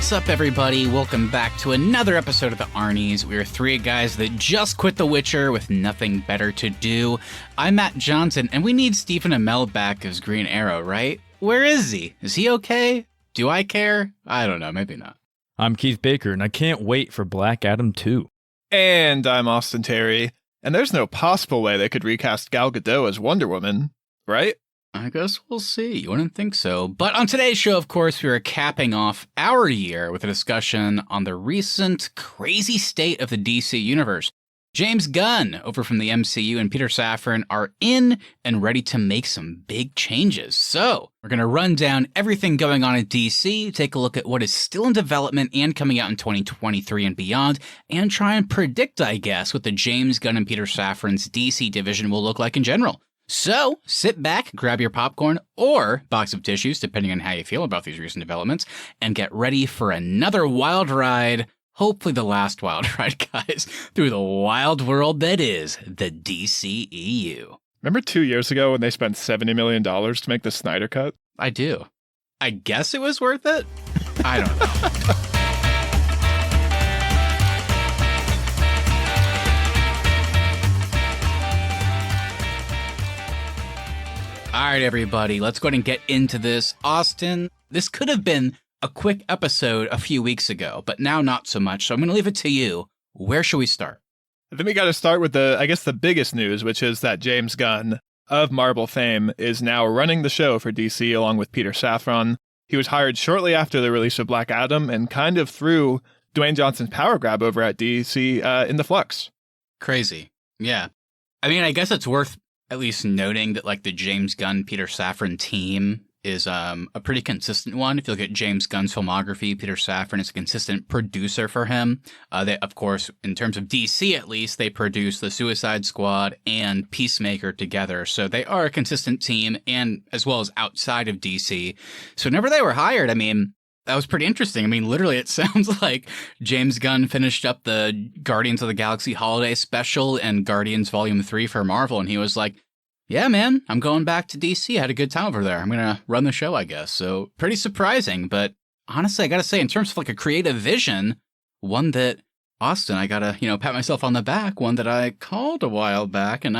What's up, everybody? Welcome back to another episode of the Arnies. We are three guys that just quit The Witcher with nothing better to do. I'm Matt Johnson, and we need Stephen Amell back as Green Arrow, right? Where is he? Is he okay? Do I care? I don't know, maybe not. I'm Keith Baker, and I can't wait for Black Adam 2. And I'm Austin Terry, and there's no possible way they could recast Gal Gadot as Wonder Woman, right? I guess we'll see. You wouldn't think so. But on today's show, of course, we are capping off our year with a discussion on the recent crazy state of the DC universe. James Gunn, over from the MCU, and Peter Safran are in and ready to make some big changes. So we're going to run down everything going on at DC, take a look at what is still in development and coming out in 2023 and beyond, and try and predict, I guess, what the James Gunn and Peter Safran's DC division will look like in general. So, sit back, grab your popcorn or box of tissues, depending on how you feel about these recent developments, and get ready for another wild ride, hopefully the last wild ride, guys, through the wild world that is the DCEU. Remember 2 years ago when they spent $70 million to make the Snyder Cut? I do. I guess it was worth it? I don't know. All right, everybody, let's go ahead and get into this. Austin, this could have been a quick episode a few weeks ago, but now not so much. So I'm going to leave it to you. Where should we start? I think we got to start with the biggest news, which is that James Gunn of Marvel fame is now running the show for DC along with Peter Safran. He was hired shortly after the release of Black Adam and kind of threw Dwayne Johnson's power grab over at DC in the flux. Crazy. Yeah. I mean, I guess it's worth at least noting that, like, the James Gunn, Peter Safran team is a pretty consistent one. If you look at James Gunn's filmography, Peter Safran is a consistent producer for him. They, of course, in terms of DC at least, they produce The Suicide Squad and Peacemaker together. So they are a consistent team, and as well as outside of DC. So whenever they were hired, I mean, that was pretty interesting. I mean, literally, it sounds like James Gunn finished up the Guardians of the Galaxy Holiday Special and Guardians Volume 3 for Marvel, and he was like, yeah, man, I'm going back to DC. I had a good time over there. I'm going to run the show, I guess. So pretty surprising, but honestly, I got to say, in terms of like a creative vision, one that, Austin, I got to, pat myself on the back, one that I called a while back, and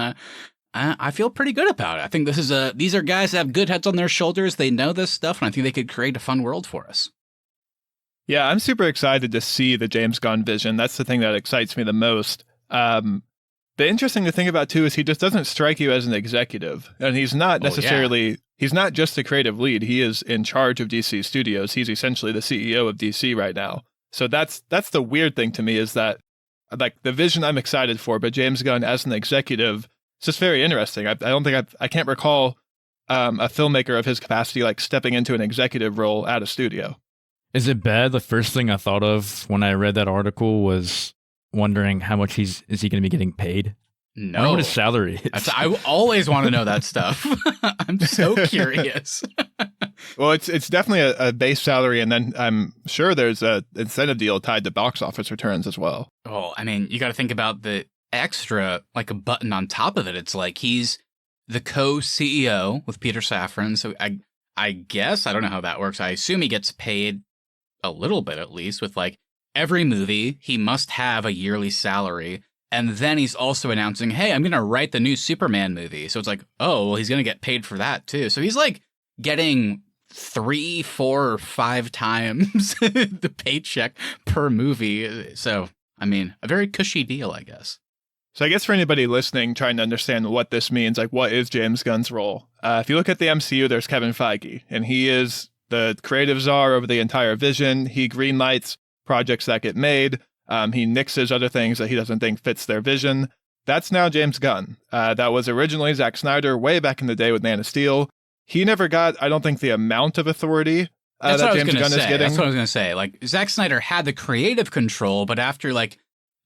I feel pretty good about it. I think these are guys that have good heads on their shoulders. They know this stuff, and I think they could create a fun world for us. Yeah, I'm super excited to see the James Gunn vision. That's the thing that excites me the most. The interesting thing about, too, is he just doesn't strike you as an executive. And he's not necessarily, he's not just the creative lead. He is in charge of DC Studios. He's essentially the CEO of DC right now. So that's the weird thing to me, is that, like, the vision I'm excited for, but James Gunn as an executive, it's just very interesting. I can't recall a filmmaker of his capacity, like, stepping into an executive role at a studio. Is it bad? The first thing I thought of when I read that article was wondering how much is he going to be getting paid? No. I wonder what his salary is. I always want to know that stuff. I'm so curious. Well, it's definitely a base salary, and then I'm sure there's a incentive deal tied to box office returns as well. Oh, I mean, you got to think about the extra, like a button on top of it. It's like he's the co-CEO with Peter Safran, so I guess, I don't know how that works. I assume he gets paid a little bit, at least, with like every movie. He must have a yearly salary. And then he's also announcing, hey, I'm going to write the new Superman movie. So it's like, oh, well, he's going to get paid for that, too. So he's like getting 3, 4, or 5 times the paycheck per movie. So, I mean, a very cushy deal, I guess. So I guess for anybody listening, trying to understand what this means, like, what is James Gunn's role? If you look at the MCU, there's Kevin Feige, and he is the creative czar over the entire vision. He greenlights projects that get made. He nixes other things that he doesn't think fits their vision. That's now James Gunn. That was originally Zack Snyder way back in the day with Man of Steel. He never got, I don't think, the amount of authority that James Gunn is getting. That's what I was going to say. Like, Zack Snyder had the creative control, but after like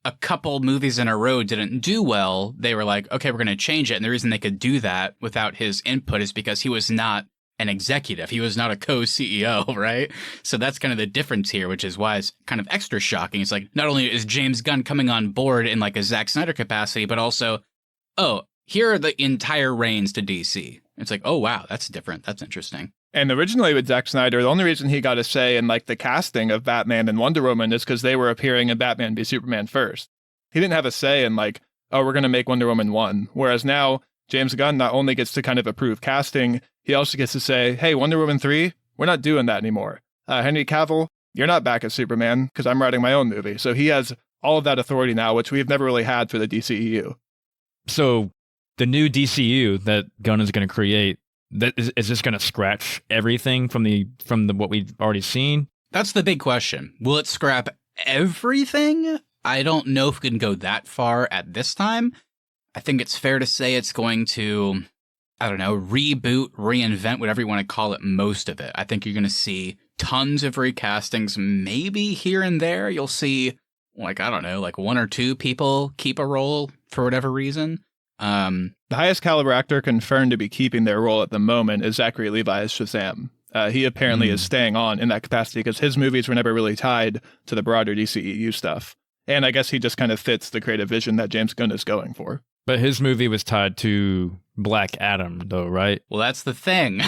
a couple movies in a row didn't do well, they were like, okay, we're going to change it. And the reason they could do that without his input is because he was not an executive. He was not a co-CEO, right? So that's kind of the difference here, which is why it's kind of extra shocking. It's like, not only is James Gunn coming on board in like a Zack Snyder capacity, but also, oh, here are the entire reins to DC. It's like, oh, wow, that's different. That's interesting. And originally with Zack Snyder, the only reason he got a say in like the casting of Batman and Wonder Woman is because they were appearing in Batman v Superman first. He didn't have a say in like, oh, we're going to make Wonder Woman 1. Whereas now, James Gunn not only gets to kind of approve casting, he also gets to say, hey, Wonder Woman 3, we're not doing that anymore. Henry Cavill, you're not back as Superman because I'm writing my own movie. So he has all of that authority now, which we've never really had for the DCEU. So the new DCU that Gunn is going to create, that is this going to scratch everything from the what we've already seen? That's the big question. Will it scrap everything? I don't know if we can go that far at this time. I think it's fair to say it's going to, I don't know, reboot, reinvent, whatever you want to call it, most of it. I think you're going to see tons of recastings. Maybe here and there you'll see, like, I don't know, like one or two people keep a role for whatever reason. The highest caliber actor confirmed to be keeping their role at the moment is Zachary Levi as Shazam. He apparently is staying on in that capacity because his movies were never really tied to the broader DCEU stuff. And I guess he just kind of fits the creative vision that James Gunn is going for. But his movie was tied to Black Adam, though, right? Well, that's the thing.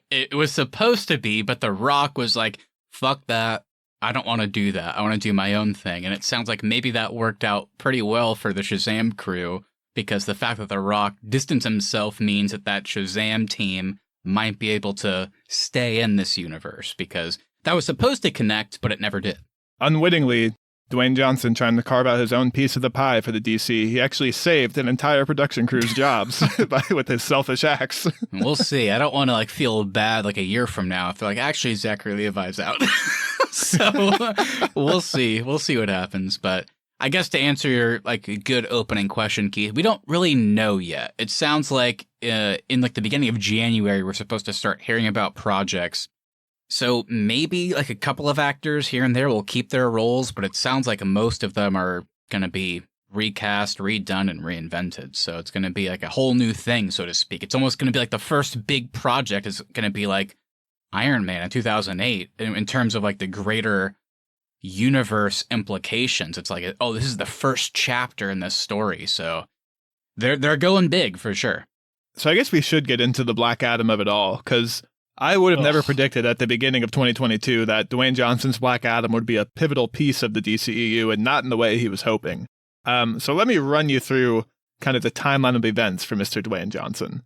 It was supposed to be, but The Rock was like, fuck that. I don't want to do that. I want to do my own thing. And it sounds like maybe that worked out pretty well for the Shazam crew, because the fact that The Rock distanced himself means that Shazam team might be able to stay in this universe, because that was supposed to connect, but it never did. Unwittingly, Dwayne Johnson trying to carve out his own piece of the pie for the DC, he actually saved an entire production crew's jobs with his selfish acts. We'll see. I don't want to like feel bad like a year from now if they're like, actually, Zachary Levi's out. So we'll see. We'll see what happens. But I guess to answer your like good opening question, Keith, we don't really know yet. It sounds like in like the beginning of January, we're supposed to start hearing about projects. So maybe like a couple of actors here and there will keep their roles, but it sounds like most of them are going to be recast, redone, and reinvented. So it's going to be like a whole new thing, so to speak. It's almost going to be like the first big project is going to be like Iron Man in 2008 in terms of like the greater universe implications. It's like, oh, this is the first chapter in this story. So they're going big for sure. So I guess we should get into the Black Adam of it all, because I would have never predicted at the beginning of 2022 that Dwayne Johnson's Black Adam would be a pivotal piece of the DCEU and not in the way he was hoping. So let me run you through kind of the timeline of events for Mr. Dwayne Johnson.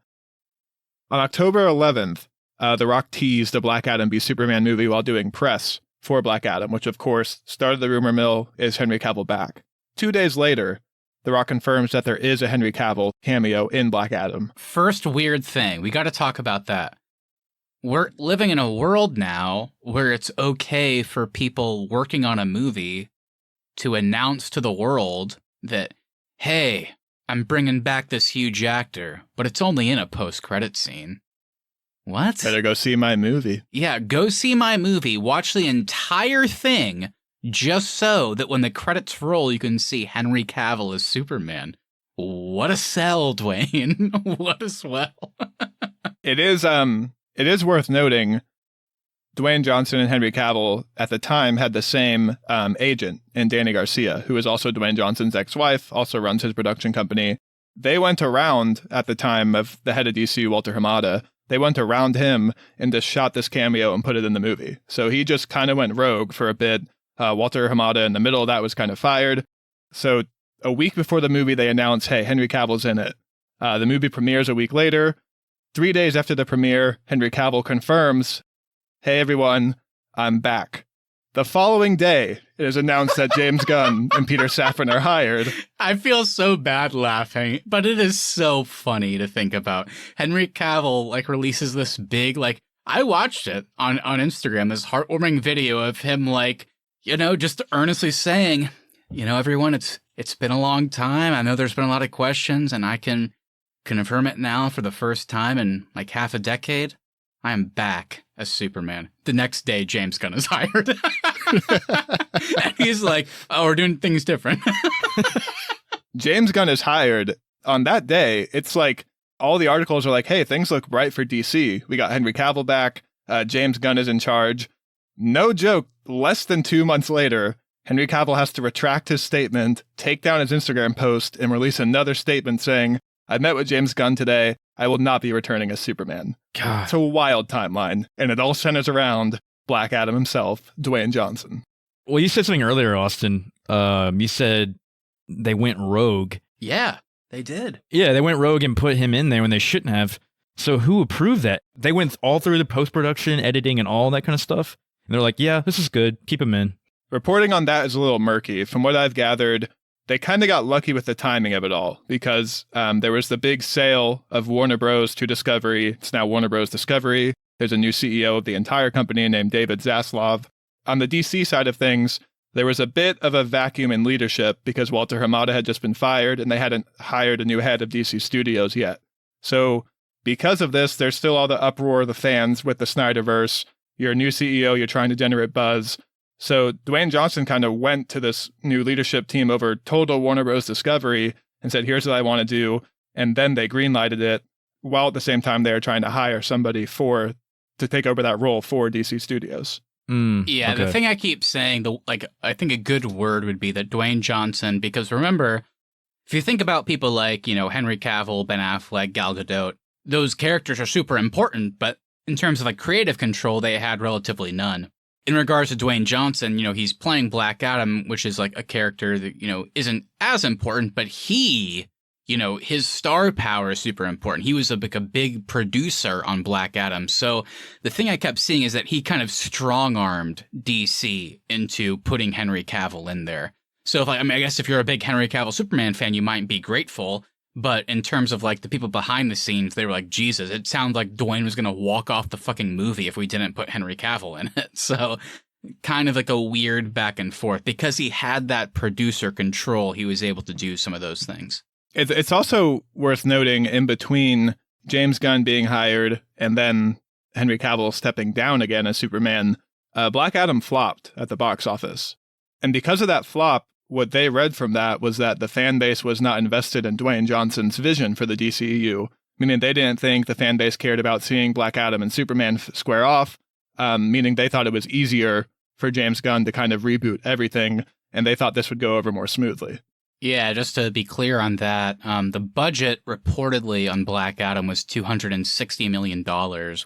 On October 11th, The Rock teased a Black Adam v Superman movie while doing press for Black Adam, which of course started the rumor mill, is Henry Cavill back. 2 days later, The Rock confirms that there is a Henry Cavill cameo in Black Adam. First weird thing, we got to talk about that. We're living in a world now where it's okay for people working on a movie to announce to the world that, hey, I'm bringing back this huge actor, but it's only in a post-credit scene. What? Better go see my movie. Yeah, go see my movie. Watch the entire thing just so that when the credits roll, you can see Henry Cavill as Superman. What a sell, Dwayne. What a swell. It is worth noting, Dwayne Johnson and Henry Cavill at the time had the same agent in Danny Garcia, who is also Dwayne Johnson's ex-wife, also runs his production company. They went around at the time of the head of DC, Walter Hamada. They went around him and just shot this cameo and put it in the movie. So he just kind of went rogue for a bit. Walter Hamada in the middle of that was kind of fired. So a week before the movie, they announced, hey, Henry Cavill's in it. The movie premieres a week later. 3 days after the premiere, Henry Cavill confirms, hey everyone, I'm back. The following day, it is announced that James Gunn and Peter Safran are hired. I feel so bad laughing, but it is so funny to think about. Henry Cavill like releases this big, like, I watched it on Instagram, this heartwarming video of him like, you know, just earnestly saying, you know, everyone, it's been a long time. I know there's been a lot of questions, and I can confirm it now for the first time in like half a decade. I am back as Superman. The next day, James Gunn is hired. And he's like, oh, we're doing things different. James Gunn is hired. On that day, it's like all the articles are like, hey, things look bright for DC. We got Henry Cavill back. James Gunn is in charge. No joke, less than 2 months later, Henry Cavill has to retract his statement, take down his Instagram post, and release another statement saying, I met with James Gunn today. I will not be returning as Superman. God. It's a wild timeline, and it all centers around Black Adam himself, Dwayne Johnson. Well, you said something earlier, Austin. You said they went rogue. Yeah, they did. Yeah, they went rogue and put him in there when they shouldn't have. So who approved that? They went all through the post-production, editing, and all that kind of stuff. And they're like, yeah, this is good. Keep him in. Reporting on that is a little murky. From what I've gathered, they kind of got lucky with the timing of it all because there was the big sale of Warner Bros. To Discovery. It's now Warner Bros. Discovery. There's a new CEO of the entire company named David Zaslav. On the DC side of things, there was a bit of a vacuum in leadership because Walter Hamada had just been fired and they hadn't hired a new head of DC Studios yet. So because of this, there's still all the uproar of the fans with the Snyderverse. You're a new CEO, you're trying to generate buzz. So Dwayne Johnson kind of went to this new leadership team over total Warner Bros. Discovery and said, here's what I want to do. And then they greenlighted it while at the same time they were trying to hire somebody to take over that role for DC Studios. Yeah, okay. The thing I keep saying, I think a good word would be that Dwayne Johnson, because remember, if you think about people like, Henry Cavill, Ben Affleck, Gal Gadot, those characters are super important, but in terms of creative control, they had relatively none. In regards to Dwayne Johnson, he's playing Black Adam, which is a character that, isn't as important, but he, his star power is super important. He was a big producer on Black Adam. So the thing I kept seeing is that he kind of strong-armed DC into putting Henry Cavill in there. So I guess if you're a big Henry Cavill Superman fan, you might be grateful. But in terms of the people behind the scenes, they were like, Jesus, it sounds like Dwayne was going to walk off the fucking movie if we didn't put Henry Cavill in it. So kind of a weird back and forth. Because he had that producer control, he was able to do some of those things. It's also worth noting in between James Gunn being hired and then Henry Cavill stepping down again as Superman, Black Adam flopped at the box office. And because of that flop, what they read from that was that the fan base was not invested in Dwayne Johnson's vision for the DCEU, meaning they didn't think the fan base cared about seeing Black Adam and Superman square off, meaning they thought it was easier for James Gunn to kind of reboot everything, and they thought this would go over more smoothly. Yeah, just to be clear on that, the budget reportedly on Black Adam was $260 million,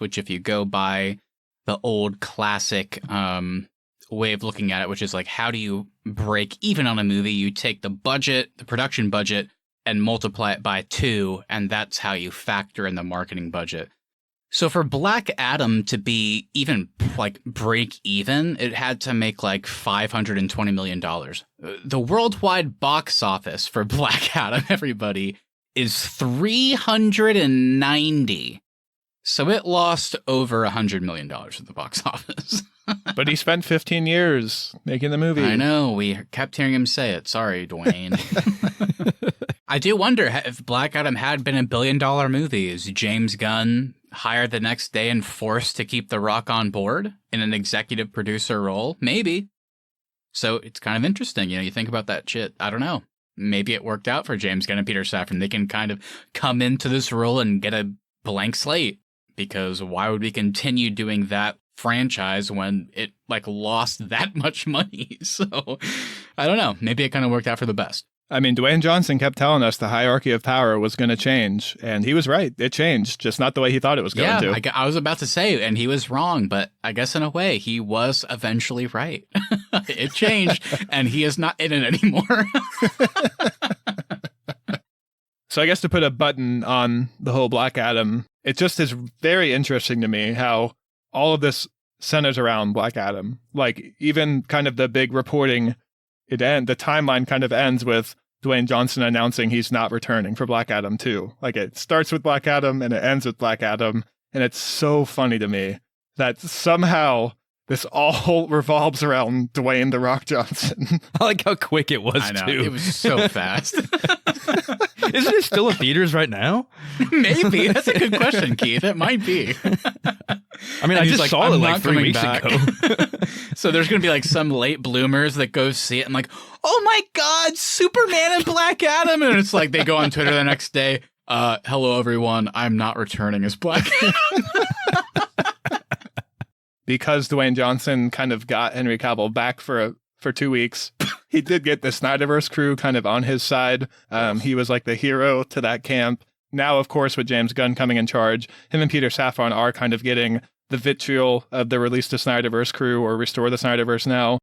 which if you go by the old classic way of looking at it, which is how do you break even on a movie? You take the budget, the production budget, and multiply it by 2, and that's how you factor in the marketing budget. So for Black Adam to be even break even, it had to make $520 million. The worldwide box office for Black Adam, everybody, is 390. So it lost over $100 million at the box office. But he spent 15 years making the movie. I know. We kept hearing him say it. Sorry, Dwayne. I do wonder if Black Adam had been a billion-dollar movie, is James Gunn hired the next day and forced to keep The Rock on board in an executive producer role? Maybe. So it's kind of interesting. You think about that shit. I don't know. Maybe it worked out for James Gunn and Peter Safran. They can kind of come into this role and get a blank slate. Because why would we continue doing that franchise when it lost that much money? So I don't know. Maybe it kind of worked out for the best. I mean, Dwayne Johnson kept telling us the hierarchy of power was going to change, and he was right. It changed, just not the way he thought it was going to. Yeah, I was about to say, and he was wrong, but I guess in a way, he was eventually right. It changed, and he is not in it anymore. So I guess to put a button on the whole Black Adam, it just is very interesting to me how all of this centers around Black Adam. Even kind of the big reporting, the timeline kind of ends with Dwayne Johnson announcing he's not returning for Black Adam 2. It starts with Black Adam and it ends with Black Adam. And it's so funny to me that somehow this all revolves around Dwayne "The Rock" Johnson. I like how quick it was, I know, too. It was so fast. Isn't it still in theaters right now? Maybe. That's a good question, Keith. It might be. I mean, I just saw it 3 weeks ago. So there's going to be some late bloomers that go see it and oh my God, Superman and Black Adam. And it's they go on Twitter the next day. Hello, everyone. I'm not returning as Black Adam. Because Dwayne Johnson kind of got Henry Cavill back for 2 weeks, he did get the Snyderverse crew kind of on his side. He was the hero to that camp. Now, of course, with James Gunn coming in charge, him and Peter Safran are kind of getting the vitriol of the Release the Snyderverse crew or Restore the Snyderverse now.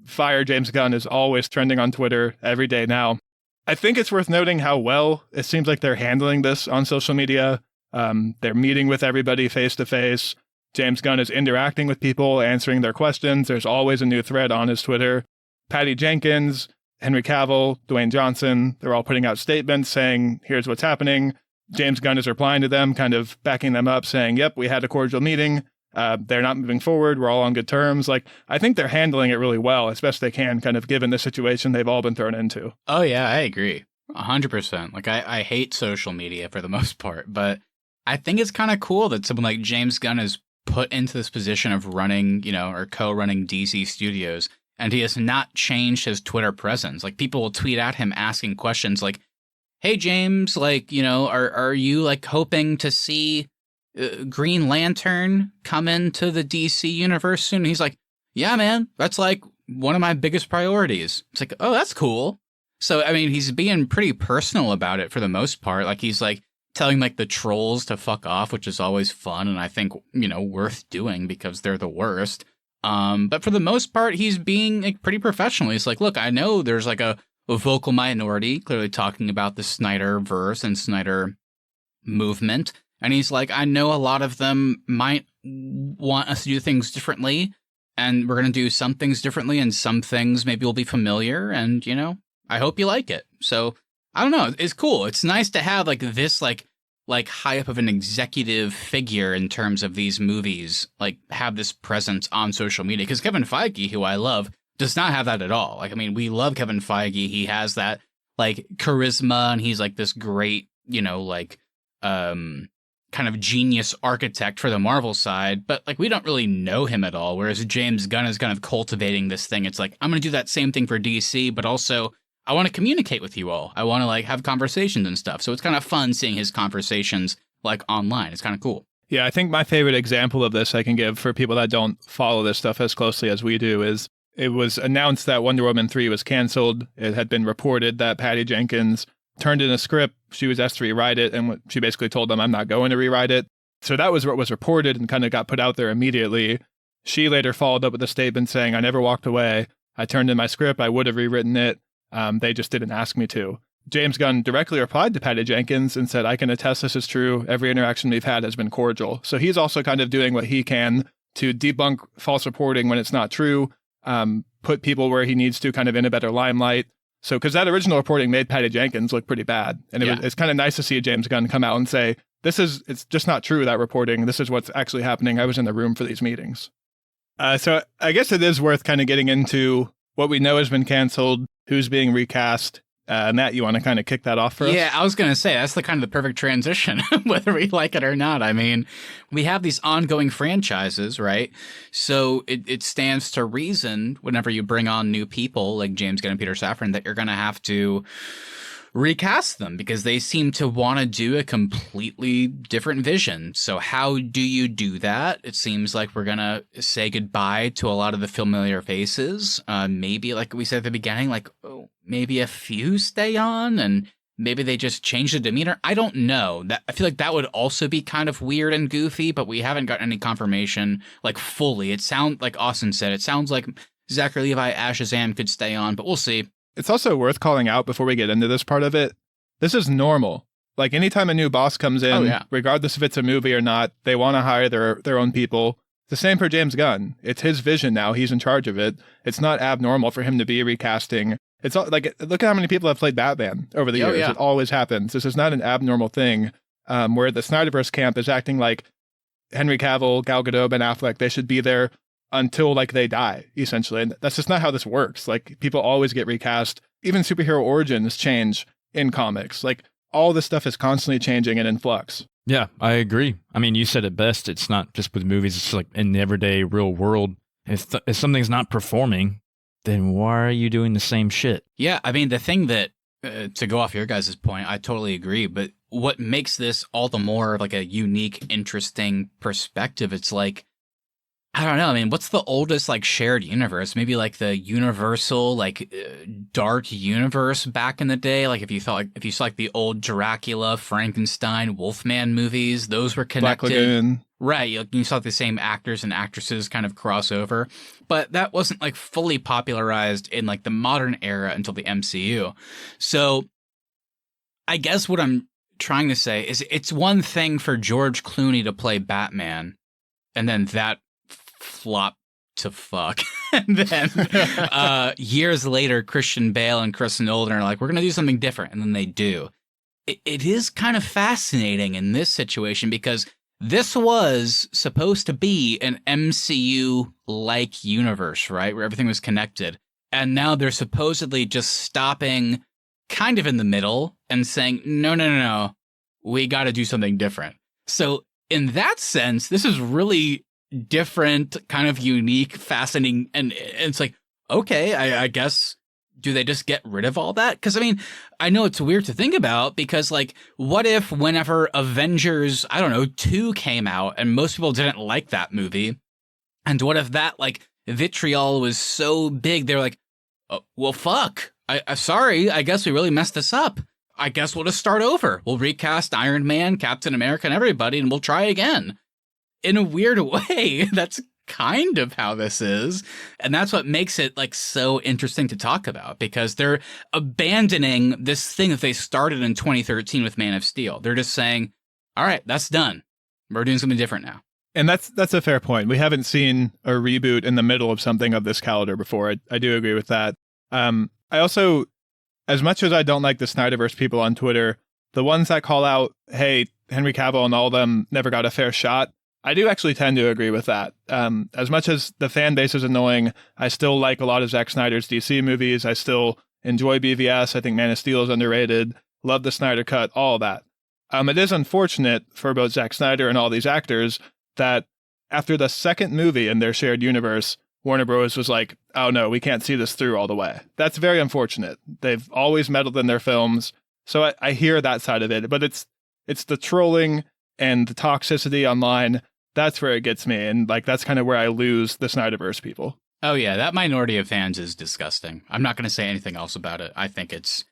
Fire James Gunn is always trending on Twitter every day now. I think it's worth noting how well it seems like they're handling this on social media. They're meeting with everybody face to face. James Gunn is interacting with people, answering their questions. There's always a new thread on his Twitter. Patty Jenkins, Henry Cavill, Dwayne Johnson, they're all putting out statements saying, here's what's happening. James Gunn is replying to them, kind of backing them up, saying, yep, we had a cordial meeting. They're not moving forward. We're all on good terms. Like, I think they're handling it really well, as best they can, kind of given the situation they've all been thrown into. Oh, yeah, I agree. 100%. Like, I hate social media for the most part, but I think it's kind of cool that someone like James Gunn is put into this position of running, or co-running DC Studios, and he has not changed his Twitter presence. Like, people will tweet at him asking questions like, hey, James, like, are you, like, hoping to see Green Lantern come into the DC universe soon? And he's like, yeah, man, that's, like, one of my biggest priorities. It's like, oh, that's cool. So, I mean, he's being pretty personal about it for the most part. Like, he's, like, telling, like, the trolls to fuck off, which is always fun and I think, worth doing because they're the worst. But for the most part, he's being, like, pretty professional. He's like, look, I know there's, like, a vocal minority clearly talking about the Snyderverse and Snyder movement. And he's like, I know a lot of them might want us to do things differently, and we're going to do some things differently, and some things maybe will be familiar, and, I hope you like it. So, I don't know. It's cool. It's nice to have, like, this, like high up of an executive figure in terms of these movies, like, have this presence on social media. Because Kevin Feige, who I love, does not have that at all. Like, I mean, we love Kevin Feige. He has that, like, charisma, and he's, like, this great, kind of genius architect for the Marvel side, but, like, we don't really know him at all, whereas James Gunn is kind of cultivating this thing. It's like, I'm going to do that same thing for DC, but also I want to communicate with you all. I want to, like, have conversations and stuff. So it's kind of fun seeing his conversations, like, online. It's kind of cool. Yeah, I think my favorite example of this I can give for people that don't follow this stuff as closely as we do is it was announced that Wonder Woman 3 was canceled. It had been reported that Patty Jenkins turned in a script. She was asked to rewrite it, and she basically told them, I'm not going to rewrite it. So that was what was reported and kind of got put out there immediately. She later followed up with a statement saying, I never walked away. I turned in my script. I would have rewritten it. They just didn't ask me to. James Gunn directly replied to Patty Jenkins and said, I can attest this is true. Every interaction we've had has been cordial. So he's also kind of doing what he can to debunk false reporting when it's not true, put people where he needs to kind of in a better limelight. So, because that original reporting made Patty Jenkins look pretty bad. And it's kind of nice to see James Gunn come out and say, it's just not true, that reporting. This is what's actually happening. I was in the room for these meetings. So I guess it is worth kind of getting into what we know has been canceled, who's being recast. Matt, you want to kind of kick that off for us? Yeah, I was going to say, that's the kind of the perfect transition, whether we like it or not. I mean, we have these ongoing franchises, right? So it stands to reason whenever you bring on new people like James Gunn and Peter Safran that you're going to have to recast them because they seem to want to do a completely different vision. So how do you do that? It seems like we're going to say goodbye to a lot of the familiar faces. Maybe, like we said at the beginning, like, maybe a few stay on and maybe they just change the demeanor. I don't know. I feel like that would also be kind of weird and goofy, but we haven't got any confirmation, like, fully. It sounds, like Austin said, it sounds like Zachary Levi as Shazam could stay on, but we'll see. It's also worth calling out before we get into this part of it. This is normal. Like, anytime a new boss comes in, regardless if it's a movie or not, they want to hire their own people. The same for James Gunn. It's his vision now. He's in charge of it. It's not abnormal for him to be recasting. It's all, like, look at how many people have played Batman over the years. Yeah. It always happens. This is not an abnormal thing where the Snyderverse camp is acting like Henry Cavill, Gal Gadot, Ben Affleck, they should be there until, like, they die, essentially. And that's just not how this works. Like, people always get recast. Even superhero origins change in comics. Like, all this stuff is constantly changing and in flux. Yeah, I agree. I mean, you said it best. It's not just with movies. It's like in the everyday real world. If something's not performing, then why are you doing the same shit? Yeah, I mean, the thing that, to go off your guys' point, I totally agree. But what makes this all the more like a unique, interesting perspective, it's like, I don't know. I mean, what's the oldest like shared universe? Maybe like the Universal dark universe back in the day. Like if you saw like the old Dracula, Frankenstein, Wolfman movies, those were connected. Black Lagoon. Right. You saw the same actors and actresses kind of cross over, but that wasn't like fully popularized in like the modern era until the MCU. So I guess what I'm trying to say is it's one thing for George Clooney to play Batman and then that flop to fuck. And then years later, Christian Bale and Chris Nolan are like, we're going to do something different. And then they do. It is kind of fascinating in this situation because this was supposed to be an MCU-like universe, right? Where everything was connected. And now they're supposedly just stopping kind of in the middle and saying, no, we got to do something different. So in that sense, this is really different, kind of unique, fascinating. And it's like, okay, I guess, do they just get rid of all that? Because, I mean, I know it's weird to think about because, like, what if whenever Avengers, 2 came out and most people didn't like that movie? And what if that, like, vitriol was so big, they were like, oh, well, fuck. Sorry, I guess we really messed this up. I guess we'll just start over. We'll recast Iron Man, Captain America, and everybody, and we'll try again. In a weird way, that's kind of how this is. And that's what makes it like so interesting to talk about because they're abandoning this thing that they started in 2013 with Man of Steel. They're just saying, all right, that's done. We're doing something different now. And that's a fair point. We haven't seen a reboot in the middle of something of this caliber before. I do agree with that. I also, as much as I don't like the Snyderverse people on Twitter, the ones that call out, hey, Henry Cavill and all of them never got a fair shot, I do actually tend to agree with that. As much as the fan base is annoying, I still like a lot of Zack Snyder's DC movies. I still enjoy BVS. I think Man of Steel is underrated. Love the Snyder Cut, all of that. It is unfortunate for both Zack Snyder and all these actors that after the second movie in their shared universe, Warner Bros. Was like, oh no, we can't see this through all the way. That's very unfortunate. They've always meddled in their films. So I hear that side of it, but it's the trolling and the toxicity online. That's where it gets me. And like, that's kind of where I lose the Snyderverse people. Oh yeah. That minority of fans is disgusting. I'm not going to say anything else about it. I think it's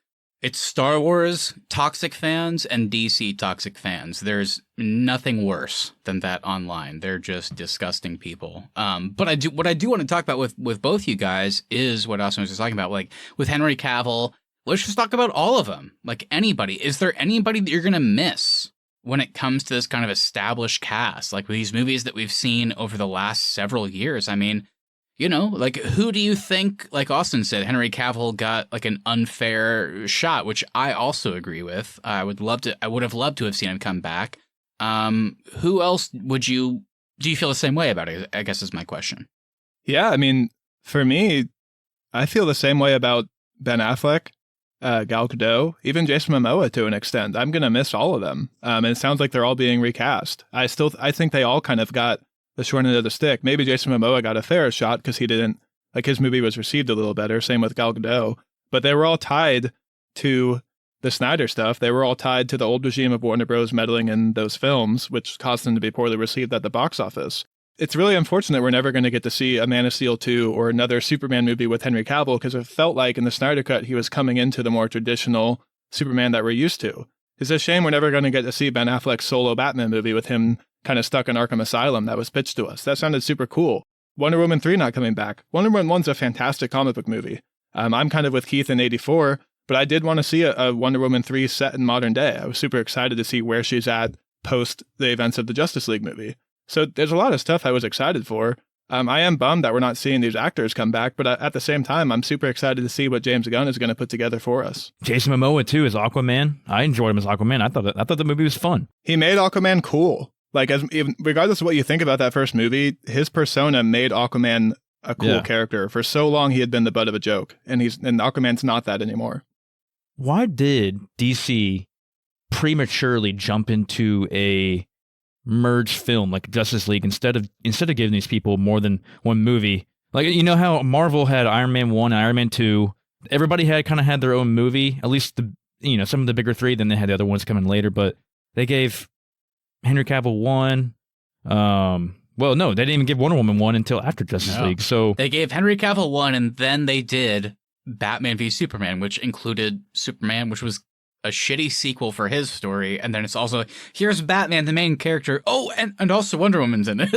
Star Wars toxic fans and DC toxic fans. There's nothing worse than that online. They're just disgusting people. But what I do want to talk about with both you guys is what Austin was just talking about. Like with Henry Cavill, let's just talk about all of them. Like anybody. Is there anybody that you're going to miss when it comes to this kind of established cast, like with these movies that we've seen over the last several years? I mean, like who do you think, like Austin said, Henry Cavill got like an unfair shot, which I also agree with. I would have loved to have seen him come back. Who else do you feel the same way about it? I guess is my question. Yeah. I mean, for me, I feel the same way about Ben Affleck. Gal Gadot, even Jason Momoa to an extent. I'm going to miss all of them. And it sounds like they're all being recast. I think they all kind of got the short end of the stick. Maybe Jason Momoa got a fairer shot because he didn't, like his movie was received a little better. Same with Gal Gadot. But they were all tied to the Snyder stuff. They were all tied to the old regime of Warner Bros. Meddling in those films, which caused them to be poorly received at the box office. It's really unfortunate we're never going to get to see a Man of Steel 2 or another Superman movie with Henry Cavill because it felt like in the Snyder Cut he was coming into the more traditional Superman that we're used to. It's a shame we're never going to get to see Ben Affleck's solo Batman movie with him kind of stuck in Arkham Asylum that was pitched to us. That sounded super cool. Wonder Woman 3 not coming back. Wonder Woman 1's a fantastic comic book movie. I'm kind of with Keith in 84, but I did want to see a Wonder Woman 3 set in modern day. I was super excited to see where she's at post the events of the Justice League movie. So there's a lot of stuff I was excited for. I am bummed that we're not seeing these actors come back, but at the same time, I'm super excited to see what James Gunn is going to put together for us. Jason Momoa, too, as Aquaman. I enjoyed him as Aquaman. I thought the movie was fun. He made Aquaman cool. Like, regardless of what you think about that first movie, his persona made Aquaman a cool character. For so long, he had been the butt of a joke, and Aquaman's not that anymore. Why did DC prematurely jump into a merged film like Justice League instead of giving these people more than one movie? Like, you know how Marvel had Iron Man 1 and Iron Man 2, everybody kind of had their own movie, at least some of the bigger three, then they had the other ones coming later, but they gave Henry Cavill 1, Well, no, they didn't even give Wonder Woman one until after Justice League. So they gave Henry Cavill one, and then they did Batman v Superman, which included Superman, which was a shitty sequel for his story. And then it's also, here's Batman, the main character. Oh, and also Wonder Woman's in it.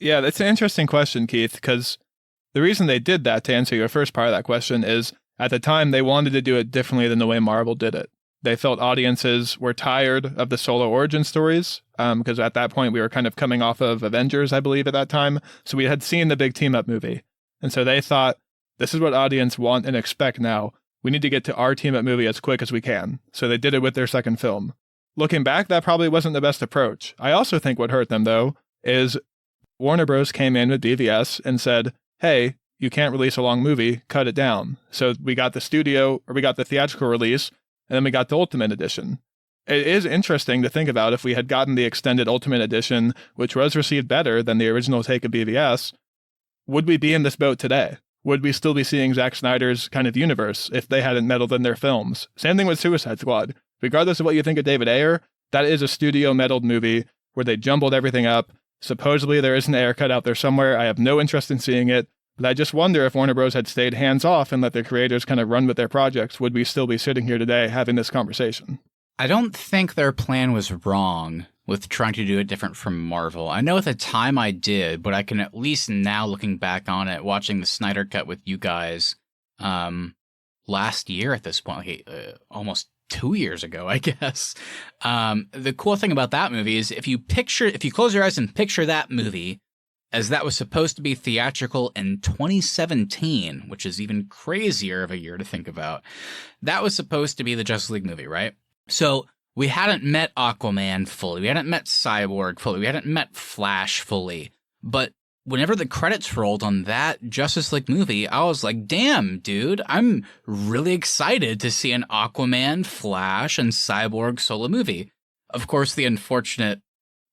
Yeah, that's an interesting question, Keith, because the reason they did that, to answer your first part of that question, is at the time they wanted to do it differently than the way Marvel did it. They felt audiences were tired of the solo origin stories, because at that point we were kind of coming off of Avengers, I believe, at that time. So we had seen the big team-up movie. And so they thought, this is what audience want and expect now. We need to get to our team-up movie as quick as we can. So they did it with their second film. Looking back, that probably wasn't the best approach. I also think what hurt them, though, is Warner Bros. Came in with BVS and said, hey, you can't release a long movie, cut it down. So we got the theatrical release, and then we got the Ultimate Edition. It is interesting to think about if we had gotten the extended Ultimate Edition, which was received better than the original take of BVS, would we be in this boat today? Would we still be seeing Zack Snyder's kind of universe if they hadn't meddled in their films? Same thing with Suicide Squad. Regardless of what you think of David Ayer, that is a studio meddled movie where they jumbled everything up. Supposedly there is an Ayer cut out there somewhere. I have no interest in seeing it. But I just wonder if Warner Bros. Had stayed hands-off and let their creators kind of run with their projects, would we still be sitting here today having this conversation? I don't think their plan was wrong with trying to do it different from Marvel. I know at the time I did, but I can at least now, looking back on it, watching the Snyder Cut with you guys last year at this point, almost 2 years ago, I guess. The cool thing about that movie is if you close your eyes and picture that movie, as that was supposed to be theatrical in 2017, which is even crazier of a year to think about. That was supposed to be the Justice League movie, right? So we hadn't met Aquaman fully. We hadn't met Cyborg fully. We hadn't met Flash fully. But whenever the credits rolled on that Justice League movie, I was like, damn, dude, I'm really excited to see an Aquaman, Flash, and Cyborg solo movie. Of course, the unfortunate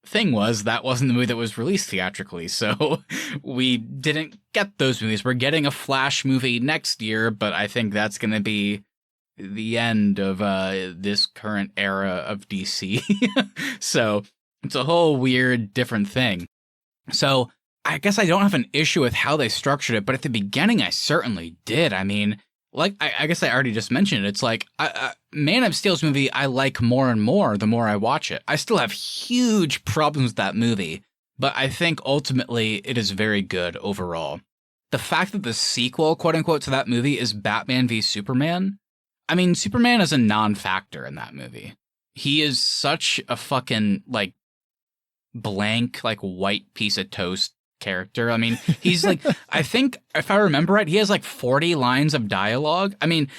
thing was that wasn't the movie that was released theatrically, so we didn't get those movies. We're getting a Flash movie next year, but I think that's going to be the end of this current era of DC. So it's a whole weird, different thing. So I guess I don't have an issue with how they structured it, but at the beginning I certainly did. I mean, like, I guess I already just mentioned it. It's like, Man of Steel's movie, I like more and more the more I watch it. I still have huge problems with that movie, but I think ultimately it is very good overall. The fact that the sequel, quote unquote, to that movie is Batman v Superman, I mean, Superman is a non-factor in that movie. He is such a fucking, like, blank, like, white piece of toast character. I mean, he's like, I think if I remember right, he has like 40 lines of dialogue. I mean,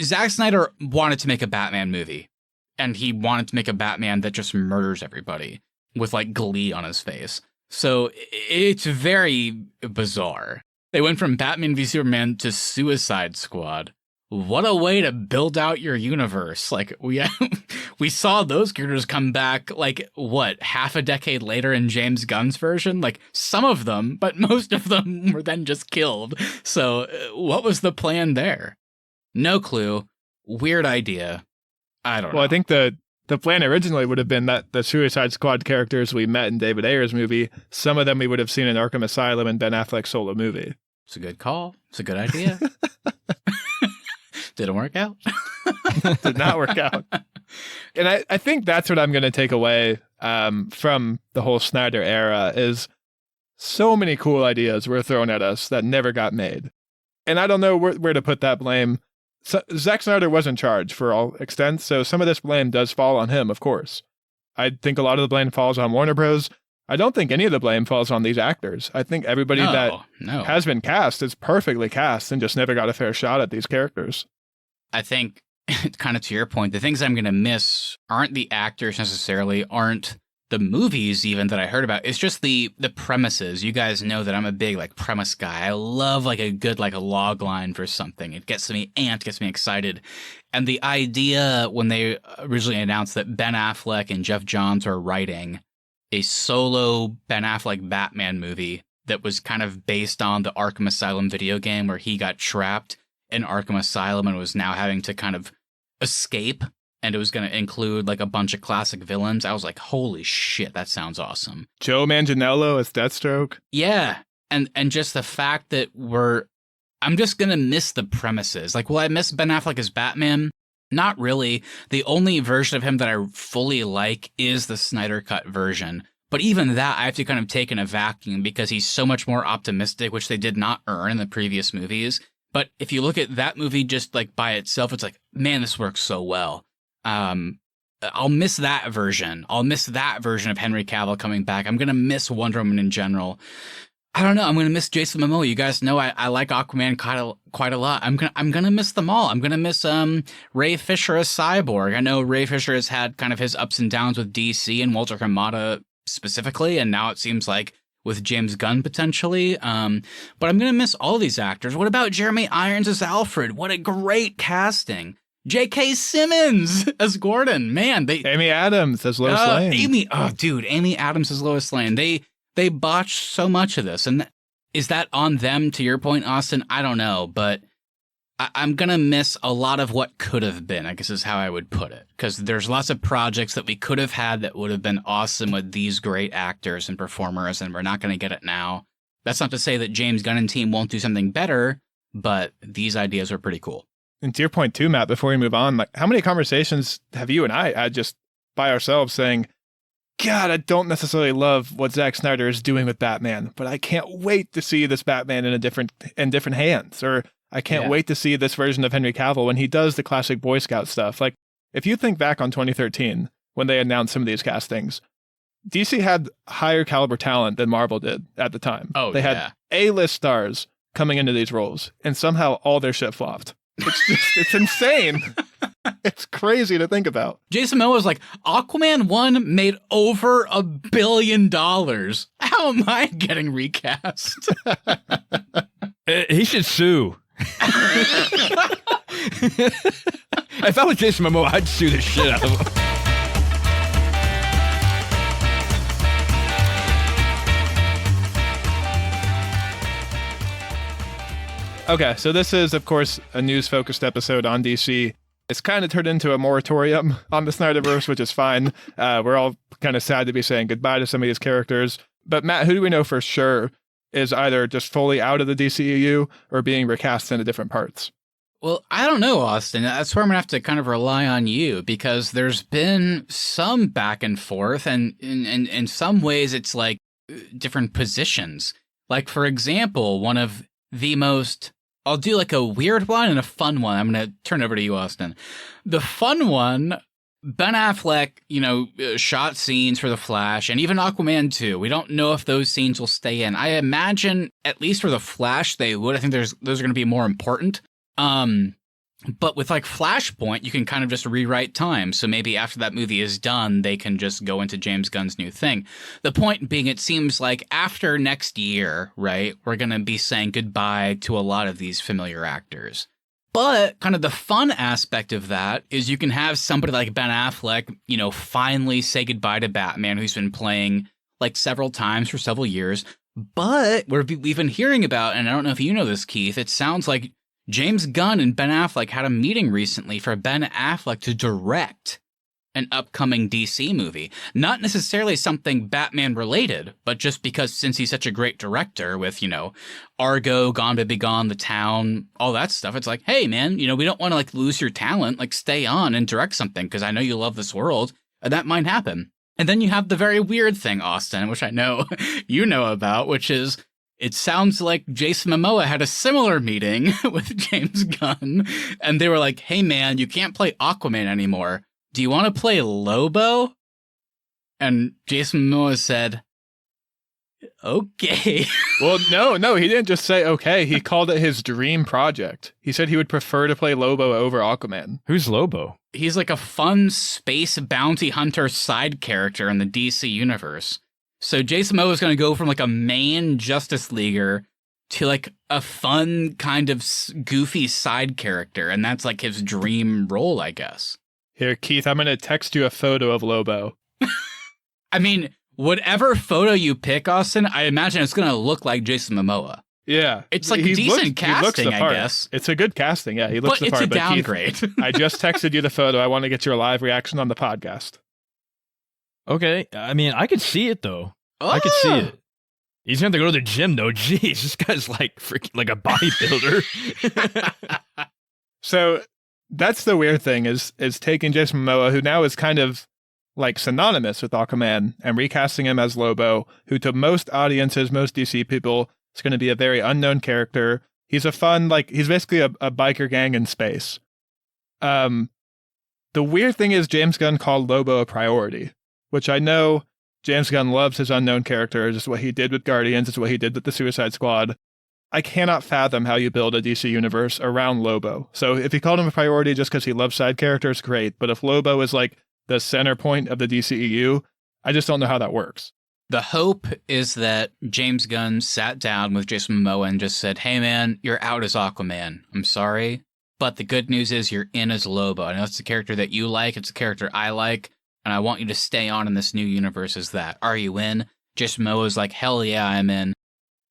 Zack Snyder wanted to make a Batman movie, and he wanted to make a Batman that just murders everybody with like glee on his face. So it's very bizarre. They went from Batman v Superman to Suicide Squad. What a way to build out your universe. Like, we saw those characters come back, like, what, half a decade later in James Gunn's version? Like, some of them, but most of them were then just killed. So, what was the plan there? No clue. Weird idea. I don't know. Well, I think the plan originally would have been that the Suicide Squad characters we met in David Ayer's movie, some of them we would have seen in Arkham Asylum and Ben Affleck's solo movie. It's a good call. It's a good idea. Didn't work out. Did not work out. And I think that's what I'm going to take away from the whole Snyder era is so many cool ideas were thrown at us that never got made. And I don't know where to put that blame. So, Zack Snyder was in charge for all extents, so some of this blame does fall on him, of course. I think a lot of the blame falls on Warner Bros. I don't think any of the blame falls on these actors. I think everybody has been cast is perfectly cast and just never got a fair shot at these characters. I think, kind of to your point, the things I'm going to miss aren't the actors necessarily, aren't the movies even that I heard about. It's just the premises. You guys know that I'm a big, like, premise guy. I love, like, a good, like, a log line for something. It gets me amped, gets me excited. And the idea when they originally announced that Ben Affleck and Jeff Johns are writing a solo Ben Affleck Batman movie that was kind of based on the Arkham Asylum video game where he got trapped in Arkham Asylum and was now having to kind of escape and it was going to include like a bunch of classic villains, I was like, holy shit, that sounds awesome. Joe Manganiello as Deathstroke. Yeah. And just the fact that I'm just going to miss the premises. Like, will I miss Ben Affleck as Batman? Not really. The only version of him that I fully like is the Snyder Cut version. But even that, I have to kind of take in a vacuum because he's so much more optimistic, which they did not earn in the previous movies. But if you look at that movie just like by itself, it's like, man, this works so well. I'll miss that version. I'll miss that version of Henry Cavill coming back. I'm going to miss Wonder Woman in general. I don't know. I'm going to miss Jason Momoa. You guys know I like Aquaman quite a lot. I'm going to miss them all. I'm going to miss Ray Fisher as Cyborg. I know Ray Fisher has had kind of his ups and downs with DC and Walter Hamada specifically, and now it seems like with James Gunn potentially. But I'm going to miss all these actors. What about Jeremy Irons as Alfred? What a great casting. J.K. Simmons as Gordon. Man, Amy Adams as Lois Lane. Amy Adams as Lois Lane. They botched so much of this. And is that on them, to your point, Austin? I don't know, but I'm going to miss a lot of what could have been, I guess is how I would put it. Because there's lots of projects that we could have had that would have been awesome with these great actors and performers, and we're not going to get it now. That's not to say that James Gunn and team won't do something better, but these ideas are pretty cool. And to your point too, Matt, before we move on, like how many conversations have you and I had just by ourselves saying, God, I don't necessarily love what Zack Snyder is doing with Batman, but I can't wait to see this Batman in different hands. Or I can't wait to see this version of Henry Cavill when he does the classic Boy Scout stuff. Like if you think back on 2013, when they announced some of these castings, DC had higher caliber talent than Marvel did at the time. They had A-list stars coming into these roles, and somehow all their shit flopped. It's insane. It's crazy to think about. Jason Momoa was like, Aquaman 1 made over $1 billion. How am I getting recast? He should sue. If I was Jason Momoa, I'd sue the shit out of him. Okay, so this is, of course, a news-focused episode on DC. It's kind of turned into a moratorium on the Snyderverse, which is fine. We're all kind of sad to be saying goodbye to some of these characters. But Matt, who do we know for sure is either just fully out of the DCEU or being recast into different parts? Well, I don't know, Austin. That's where I'm going to have to kind of rely on you, because there's been some back and forth, and in some ways it's like different positions. Like, for example, one of the most... I'll do like a weird one and a fun one. I'm going to turn it over to you, Austin. The fun one, Ben Affleck, shot scenes for The Flash and even Aquaman 2. We don't know if those scenes will stay in. I imagine, at least for The Flash, they would. I think those are going to be more important. But with like Flashpoint, you can kind of just rewrite time. So maybe after that movie is done, they can just go into James Gunn's new thing. The point being, it seems like after next year, right, we're going to be saying goodbye to a lot of these familiar actors. But kind of the fun aspect of that is you can have somebody like Ben Affleck, finally say goodbye to Batman, who's been playing like several times for several years. But we've been hearing about, and I don't know if you know this, Keith, it sounds like James Gunn and Ben Affleck had a meeting recently for Ben Affleck to direct an upcoming DC movie. Not necessarily something Batman related, but just because since he's such a great director with, Argo, Gone Baby Gone, The Town, all that stuff, it's like, hey man, we don't want to like lose your talent, like stay on and direct something because I know you love this world, and that might happen. And then you have the very weird thing, Austin, which I know you know about, which is it sounds like Jason Momoa had a similar meeting with James Gunn, and they were like, hey man, you can't play Aquaman anymore. Do you want to play Lobo? And Jason Momoa said, okay. Well, no, he didn't just say okay. He called it his dream project. He said he would prefer to play Lobo over Aquaman. Who's Lobo? He's like a fun space bounty hunter side character in the DC universe. So Jason Momoa is going to go from like a main Justice Leaguer to like a fun kind of goofy side character. And that's like his dream role, I guess. Here, Keith, I'm going to text you a photo of Lobo. I mean, whatever photo you pick, Austin, I imagine it's going to look like Jason Momoa. Yeah. It's like decent casting, I guess. It's a good casting, yeah. He looks the part. But it's a downgrade. Keith, I just texted you the photo. I want to get your live reaction on the podcast. Okay. I mean, I could see it, though. I could see it. He's going to go to the gym, though. Jeez, this guy's like freaking like a bodybuilder. So that's the weird thing is taking Jason Momoa, who now is kind of like synonymous with Aquaman, and recasting him as Lobo, who to most audiences, most DC people, is going to be a very unknown character. He's a fun, like, he's basically a biker gang in space. The weird thing is James Gunn called Lobo a priority, which I know James Gunn loves his unknown characters. It's what he did with Guardians. It's what he did with the Suicide Squad. I cannot fathom how you build a DC universe around Lobo. So if he called him a priority just because he loves side characters, great. But if Lobo is like the center point of the DCEU, I just don't know how that works. The hope is that James Gunn sat down with Jason Momoa and just said, hey man, you're out as Aquaman. I'm sorry. But the good news is you're in as Lobo. I know it's a character that you like. It's a character I like. And I want you to stay on in this new universe as that. Are you in? Jason Momoa's like, hell yeah, I'm in.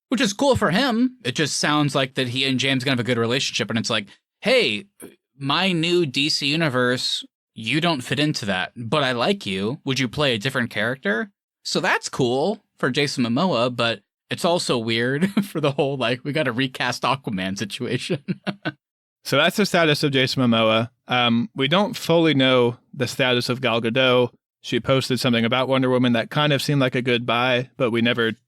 Which is cool for him. It just sounds like that he and James Gunn have a good relationship. And it's like, hey, my new DC universe, you don't fit into that. But I like you. Would you play a different character? So that's cool for Jason Momoa. But it's also weird for the whole, like, we got to recast Aquaman situation. So that's the status of Jason Momoa. We don't fully know the status of Gal Gadot. She posted something about Wonder Woman that kind of seemed like a good buy, but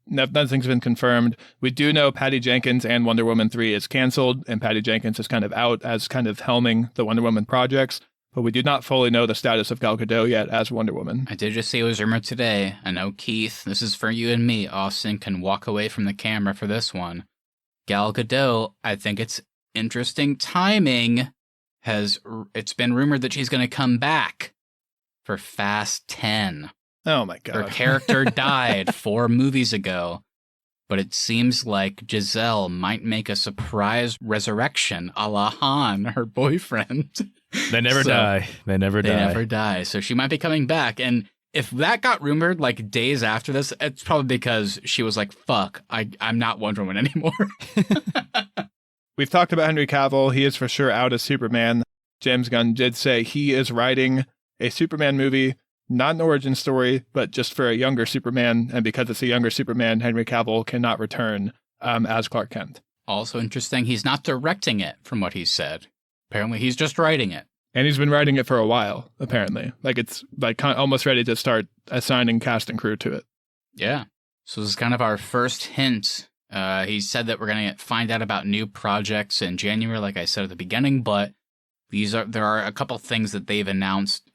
nothing's been confirmed. We do know Patty Jenkins and Wonder Woman 3 is canceled, and Patty Jenkins is kind of out as kind of helming the Wonder Woman projects, but we do not fully know the status of Gal Gadot yet as Wonder Woman. I did just see it was rumored today. I know, Keith, this is for you and me. Austin can walk away from the camera for this one. Gal Gadot, I think it's interesting timing. It's been rumored that she's going to come back for Fast 10. Oh my God. Her character died 4 movies ago, but it seems like Giselle might make a surprise resurrection a la Han, her boyfriend. They never die. They never die. So she might be coming back. And if that got rumored like days after this, it's probably because she was like, fuck, I'm not Wonder Woman anymore. We've talked about Henry Cavill. He is for sure out as Superman. James Gunn did say he is writing a Superman movie, not an origin story, but just for a younger Superman. And because it's a younger Superman, Henry Cavill cannot return as Clark Kent. Also interesting, he's not directing it from what he said. Apparently he's just writing it. And he's been writing it for a while, apparently. Like it's like almost ready to start assigning cast and crew to it. Yeah. So this is kind of our first hint. He said that we're going to find out about new projects in January, like I said at the beginning, but there are a couple things that they've announced,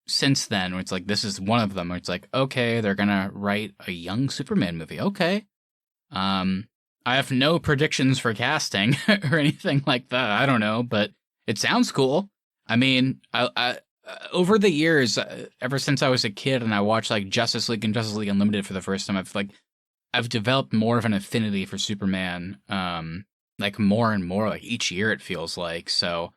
since then, where it's like, this is one of them, where it's like, okay, they're going to write a young Superman movie. Okay. I have no predictions for casting or anything like that. I don't know, but it sounds cool. I mean, I over the years, ever since I was a kid and I watched like Justice League and Justice League Unlimited for the first time, I've developed more of an affinity for Superman, like more and more, like each year it feels like. So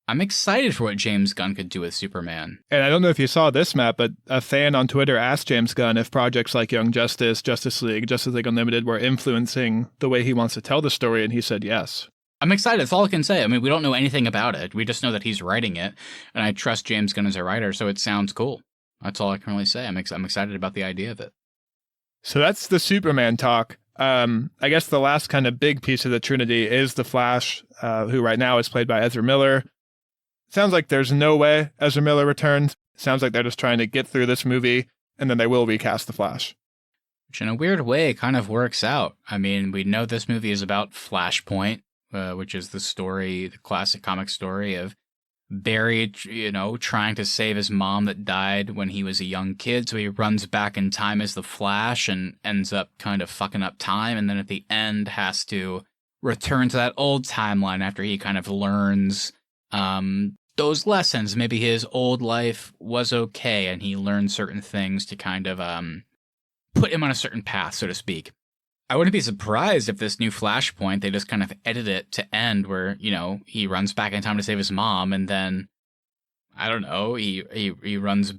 I'm excited for what James Gunn could do with Superman. And I don't know if you saw this, Matt, but a fan on Twitter asked James Gunn if projects like Young Justice, Justice League Unlimited were influencing the way he wants to tell the story, and he said yes. I'm excited. That's all I can say. I mean, we don't know anything about it. We just know that he's writing it, and I trust James Gunn as a writer, so it sounds cool. That's all I can really say. I'm excited about the idea of it. So that's the Superman talk. I guess the last kind of big piece of the Trinity is the Flash, who right now is played by Ezra Miller. Sounds like there's no way Ezra Miller returns. Sounds like they're just trying to get through this movie, and then they will recast the Flash. Which in a weird way kind of works out. I mean, we know this movie is about Flashpoint, which is the classic comic story of Barry, trying to save his mom that died when he was a young kid. So he runs back in time as the Flash and ends up kind of fucking up time. And then at the end has to return to that old timeline after he kind of learns those lessons. Maybe his old life was okay and he learned certain things to kind of put him on a certain path, so to speak. I wouldn't be surprised if this new Flashpoint, they just kind of edit it to end where, he runs back in time to save his mom, and then, I don't know, he runs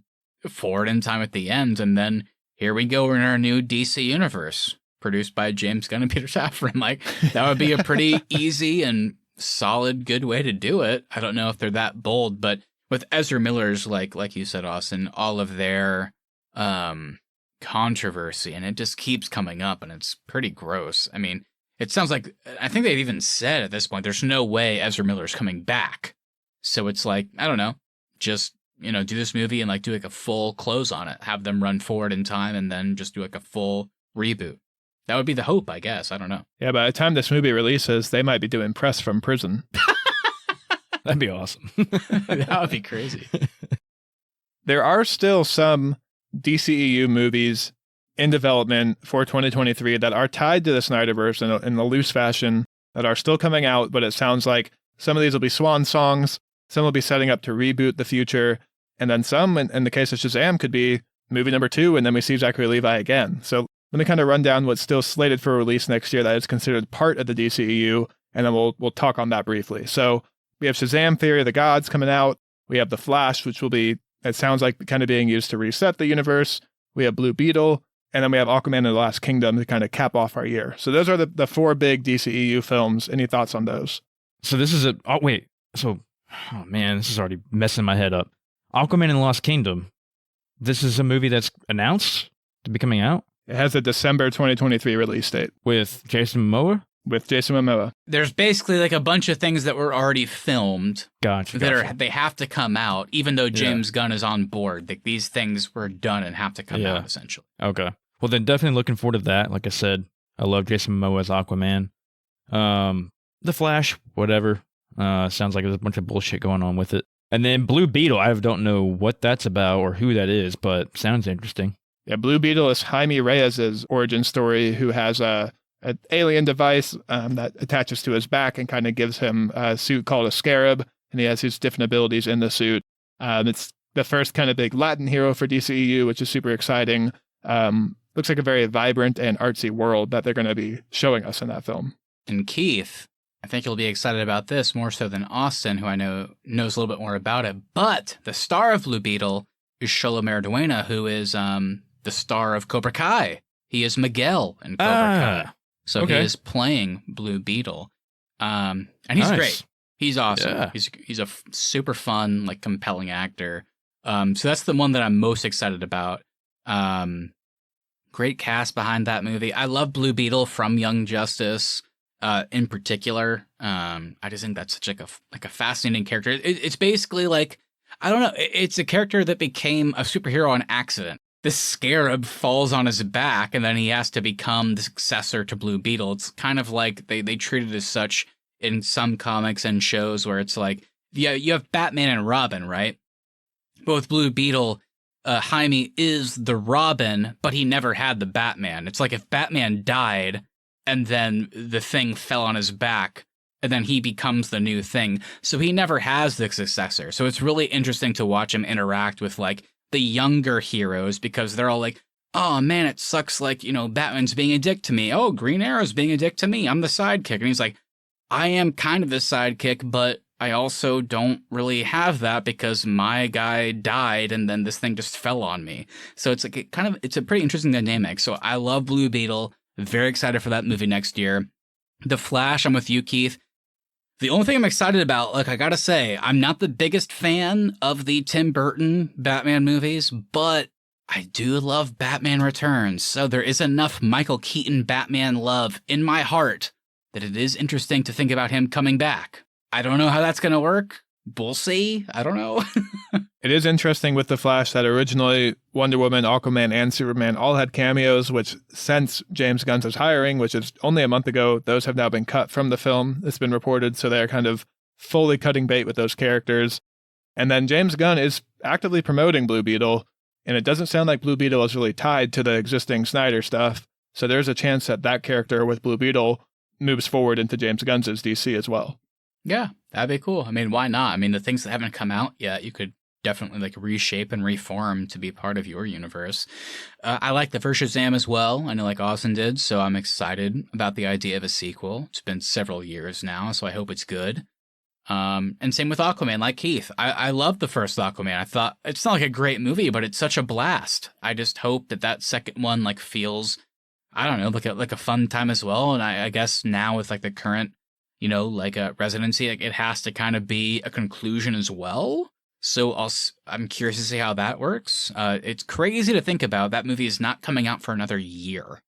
forward in time at the end, and then here we go in our new DC universe. produced by James Gunn and Peter Safran. Like, that would be a pretty easy and solid, good way to do it. I don't know if they're that bold, but with Ezra Miller's, like you said, Austin, all of their controversy, and it just keeps coming up, and it's pretty gross. I mean, it sounds like, I think they've even said at this point, there's no way Ezra Miller's coming back. So it's like, I don't know, just, do this movie and like do like a full close on it, have them run forward in time, and then just do like a full reboot. That would be the hope, I guess. I don't know. Yeah, by the time this movie releases, they might be doing press from prison. That'd be awesome. That would be crazy. There are still some DCEU movies in development for 2023 that are tied to the Snyderverse in a loose fashion that are still coming out, but it sounds like some of these will be swan songs, some will be setting up to reboot the future, and then some, in the case of Shazam, could be movie number 2, and then we see Zachary Levi again. So let me kind of run down what's still slated for release next year that is considered part of the DCEU, and then we'll talk on that briefly. So we have Shazam: Theory of the Gods coming out. We have The Flash, which will be, it sounds like, kind of being used to reset the universe. We have Blue Beetle, and then we have Aquaman and the Last Kingdom to kind of cap off our year. So those are the 4 big DCEU films. Any thoughts on those? So this is oh man, this is already messing my head up. Aquaman and the Lost Kingdom. This is a movie that's announced to be coming out? It has a December 2023 release date. With Jason Momoa? With Jason Momoa. There's basically like a bunch of things that were already filmed. Gotcha. They have to come out, even though James Gunn is on board. Like, these things were done and have to come out, essentially. Okay. Well, then definitely looking forward to that. Like I said, I love Jason Momoa as Aquaman. The Flash, whatever. Sounds like there's a bunch of bullshit going on with it. And then Blue Beetle, I don't know what that's about or who that is, but sounds interesting. Yeah, Blue Beetle is Jaime Reyes' origin story, who has an alien device that attaches to his back and kind of gives him a suit called a scarab, and he has his different abilities in the suit. It's the first kind of big Latin hero for DCEU, which is super exciting. Looks like a very vibrant and artsy world that they're going to be showing us in that film. And Keith, I think you'll be excited about this more so than Austin, who I know knows a little bit more about it. But the star of Blue Beetle is Xolo Maridueña, who is the star of Cobra Kai. He is Miguel in Cobra Kai. So he is playing Blue Beetle. And he's great. He's awesome. Yeah. He's a super fun, like, compelling actor. So that's the one that I'm most excited about. Great cast behind that movie. I love Blue Beetle from Young Justice. In particular, I just think that's such like a fascinating character. It's basically like, I don't know, it's a character that became a superhero on accident. This scarab falls on his back, and then he has to become the successor to Blue Beetle. It's kind of like they treat it as such in some comics and shows where it's like, yeah, you have Batman and Robin, right? But with Blue Beetle, Jaime is the Robin, but he never had the Batman. It's like if Batman died, and then the Thing fell on his back, and then he becomes the new Thing. So he never has the successor. So it's really interesting to watch him interact with, like, the younger heroes, because they're all like, oh man, it sucks, like, Batman's being a dick to me. Oh, Green Arrow's being a dick to me. I'm the sidekick. And he's like, I am kind of the sidekick, but I also don't really have that because my guy died and then this thing just fell on me. So it's like it's a pretty interesting dynamic. So I love Blue Beetle. Very excited for that movie next year. The Flash, I'm with you, Keith. The only thing I'm excited about, like, I gotta say, I'm not the biggest fan of the Tim Burton Batman movies, but I do love Batman Returns. So there is enough Michael Keaton Batman love in my heart that it is interesting to think about him coming back. I don't know how that's gonna work. We'll see. I don't know. It is interesting with The Flash that originally Wonder Woman, Aquaman, and Superman all had cameos, which since James Gunn's hiring, which is only a month ago, those have now been cut from the film. It's been reported, so they're kind of fully cutting bait with those characters. And then James Gunn is actively promoting Blue Beetle, and it doesn't sound like Blue Beetle is really tied to the existing Snyder stuff, so there's a chance that that character with Blue Beetle moves forward into James Gunn's DC as well. Yeah, that'd be cool. I mean, why not? I mean, the things that haven't come out yet, you could definitely like reshape and reform to be part of your universe. I like the first Shazam as well. I know like Austin did, so I'm excited about the idea of a sequel. It's been several years now, so I hope it's good. And same with Aquaman, like Keith. I love the first Aquaman. I thought it's not like a great movie, but it's such a blast. I just hope that second one like feels I don't know, like a fun time as well. And I guess now with like the current, like a residency, like it has to kind of be a conclusion as well. So I'm curious to see how that works. It's crazy to think about. That movie is not coming out for another year.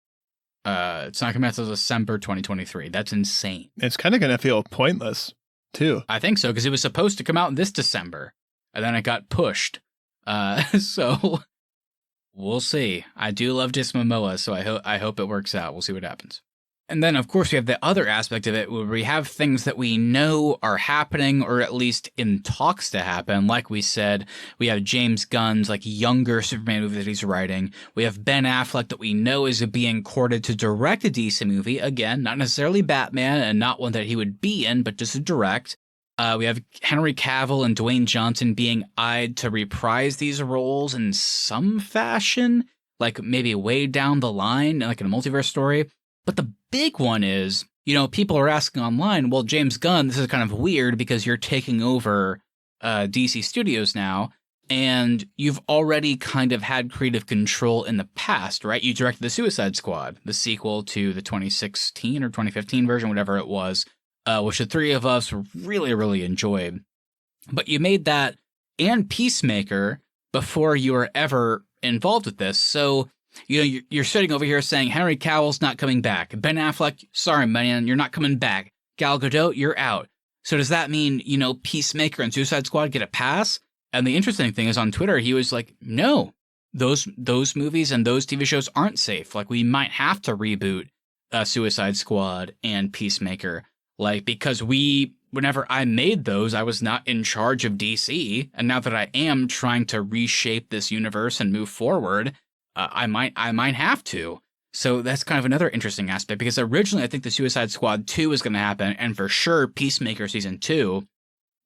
It's not coming out until December 2023. That's insane. It's kind of going to feel pointless, too. I think so, because it was supposed to come out this December, and then it got pushed. So we'll see. I do love Jason Momoa, so I hope it works out. We'll see what happens. And then, of course, we have the other aspect of it where we have things that we know are happening, or at least in talks to happen. Like we said, we have James Gunn's like younger Superman movie that he's writing. We have Ben Affleck that we know is being courted to direct a DC movie. Again, not necessarily Batman and not one that he would be in, but just to direct. We have Henry Cavill and Dwayne Johnson being eyed to reprise these roles in some fashion, like maybe way down the line, like in a multiverse story. But the big one is, people are asking online, well, James Gunn, this is kind of weird because you're taking over DC Studios now, and you've already kind of had creative control in the past, right? You directed The Suicide Squad, the sequel to the 2016 or 2015 version, whatever it was, which the three of us really, really enjoyed. But you made that and Peacemaker before you were ever involved with this, so you're sitting over here saying Henry Cavill's not coming back. Ben Affleck, sorry, man, you're not coming back. Gal Gadot, you're out. So does that mean, Peacemaker and Suicide Squad get a pass? And the interesting thing is on Twitter, he was like, no, those movies and those TV shows aren't safe. Like, we might have to reboot Suicide Squad and Peacemaker. Like, because whenever I made those, I was not in charge of DC. And now that I am trying to reshape this universe and move forward, I might have to. So that's kind of another interesting aspect, because originally I think the Suicide Squad 2 was going to happen, and for sure Peacemaker Season 2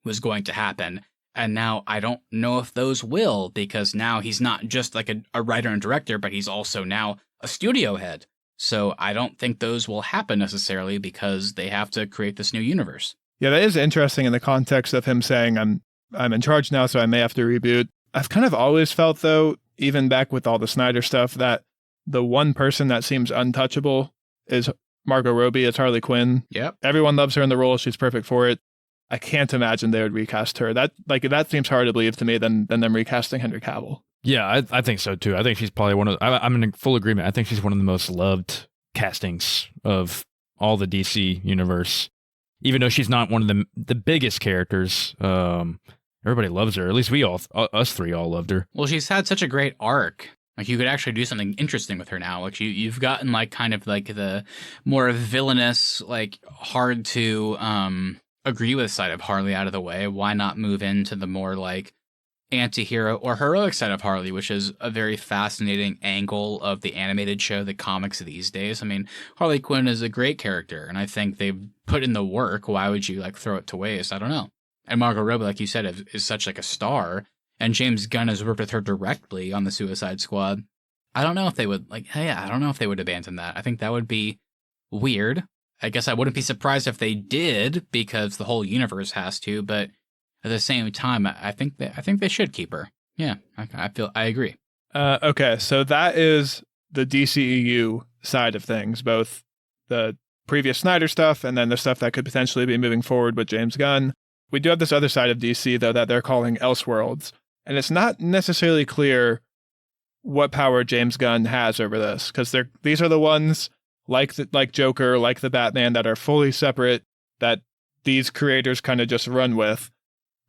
was going to happen. And now I don't know if those will, because now he's not just like a writer and director, but he's also now a studio head. So I don't think those will happen necessarily because they have to create this new universe. Yeah, that is interesting in the context of him saying, I'm in charge now, so I may have to reboot. I've kind of always felt, though, even back with all the Snyder stuff, that the one person that seems untouchable is Margot Robbie as Harley Quinn. Yep. Everyone loves her in the role. She's perfect for it. I can't imagine they would recast her. That seems harder to believe to me than them recasting Henry Cavill. Yeah, I think so too. I think she's probably one of, I'm in full agreement. I think she's one of the most loved castings of all the DC universe. Even though she's not one of the biggest characters, everybody loves her. At least us three all loved her. Well, she's had such a great arc. Like, you could actually do something interesting with her now. Like, you've gotten like kind of like the more villainous, like hard to agree with side of Harley out of the way. Why not move into the more like anti-hero or heroic side of Harley, which is a very fascinating angle of the animated show, the comics these days. I mean, Harley Quinn is a great character, and I think they've put in the work. Why would you like throw it to waste? I don't know. And Margot Robbie, like you said, is such like a star, and James Gunn has worked with her directly on the Suicide Squad. I don't know if they would I don't know if they would abandon that. I think that would be weird. I guess I wouldn't be surprised if they did, because the whole universe has to, but at the same time, I think they should keep her. Yeah, I agree. Okay, so that is the DCEU side of things, both the previous Snyder stuff and then the stuff that could potentially be moving forward with James Gunn. We do have this other side of DC, though, that they're calling Elseworlds, and it's not necessarily clear what power James Gunn has over this, because these are the ones like Joker, like the Batman, that are fully separate, that these creators kind of just run with.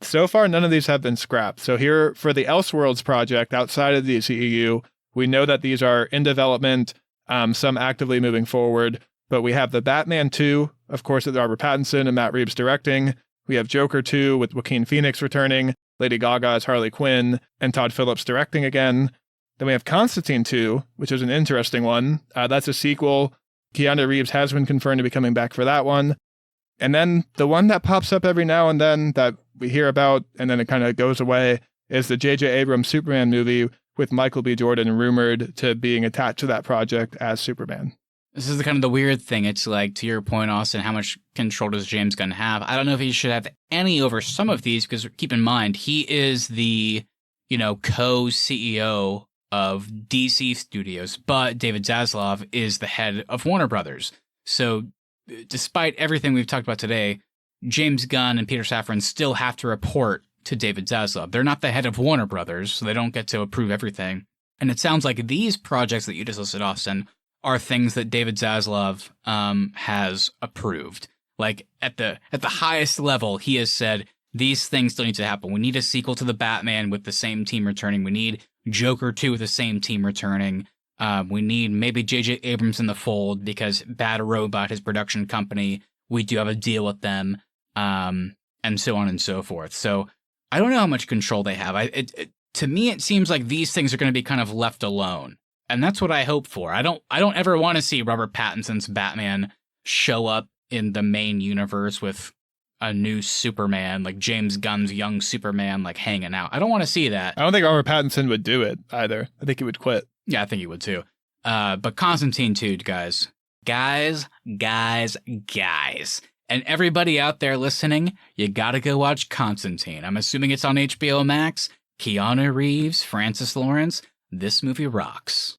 So far, none of these have been scrapped. So here, for the Elseworlds project outside of the DCEU, we know that these are in development, some actively moving forward, but we have the Batman 2, of course, with Robert Pattinson and Matt Reeves directing. We have Joker 2 with Joaquin Phoenix returning, Lady Gaga as Harley Quinn, and Todd Phillips directing again. Then we have Constantine 2, which is an interesting one. That's a sequel. Keanu Reeves has been confirmed to be coming back for that one. And then the one that pops up every now and then that we hear about, and then it kind of goes away, is the J.J. Abrams Superman movie with Michael B. Jordan rumored to being attached to that project as Superman. This is the weird thing. It's like, to your point, Austin, how much control does James Gunn have? I don't know if he should have any over some of these, because keep in mind, he is the, co-CEO of DC Studios, but David Zaslav is the head of Warner Brothers. So despite everything we've talked about today, James Gunn and Peter Safran still have to report to David Zaslav. They're not the head of Warner Brothers, so they don't get to approve everything. And it sounds like these projects that you just listed, Austin, are things that David Zaslav has approved. Like at the highest level, he has said, these things still need to happen. We need a sequel to the Batman with the same team returning. We need Joker 2 with the same team returning. We need maybe J.J. Abrams in the fold because Bad Robot, his production company, we do have a deal with them, and so on and so forth. So I don't know how much control they have. To me, it seems like these things are going to be kind of left alone, and that's what I hope for. I don't ever want to see Robert Pattinson's Batman show up in the main universe with a new Superman, like James Gunn's young Superman, like hanging out. I don't want to see that. I don't think Robert Pattinson would do it either. I think he would quit. Yeah, I think he would too. But Constantine too, guys. Guys. And everybody out there listening, you gotta go watch Constantine. I'm assuming it's on HBO Max. Keanu Reeves, Francis Lawrence. This movie rocks.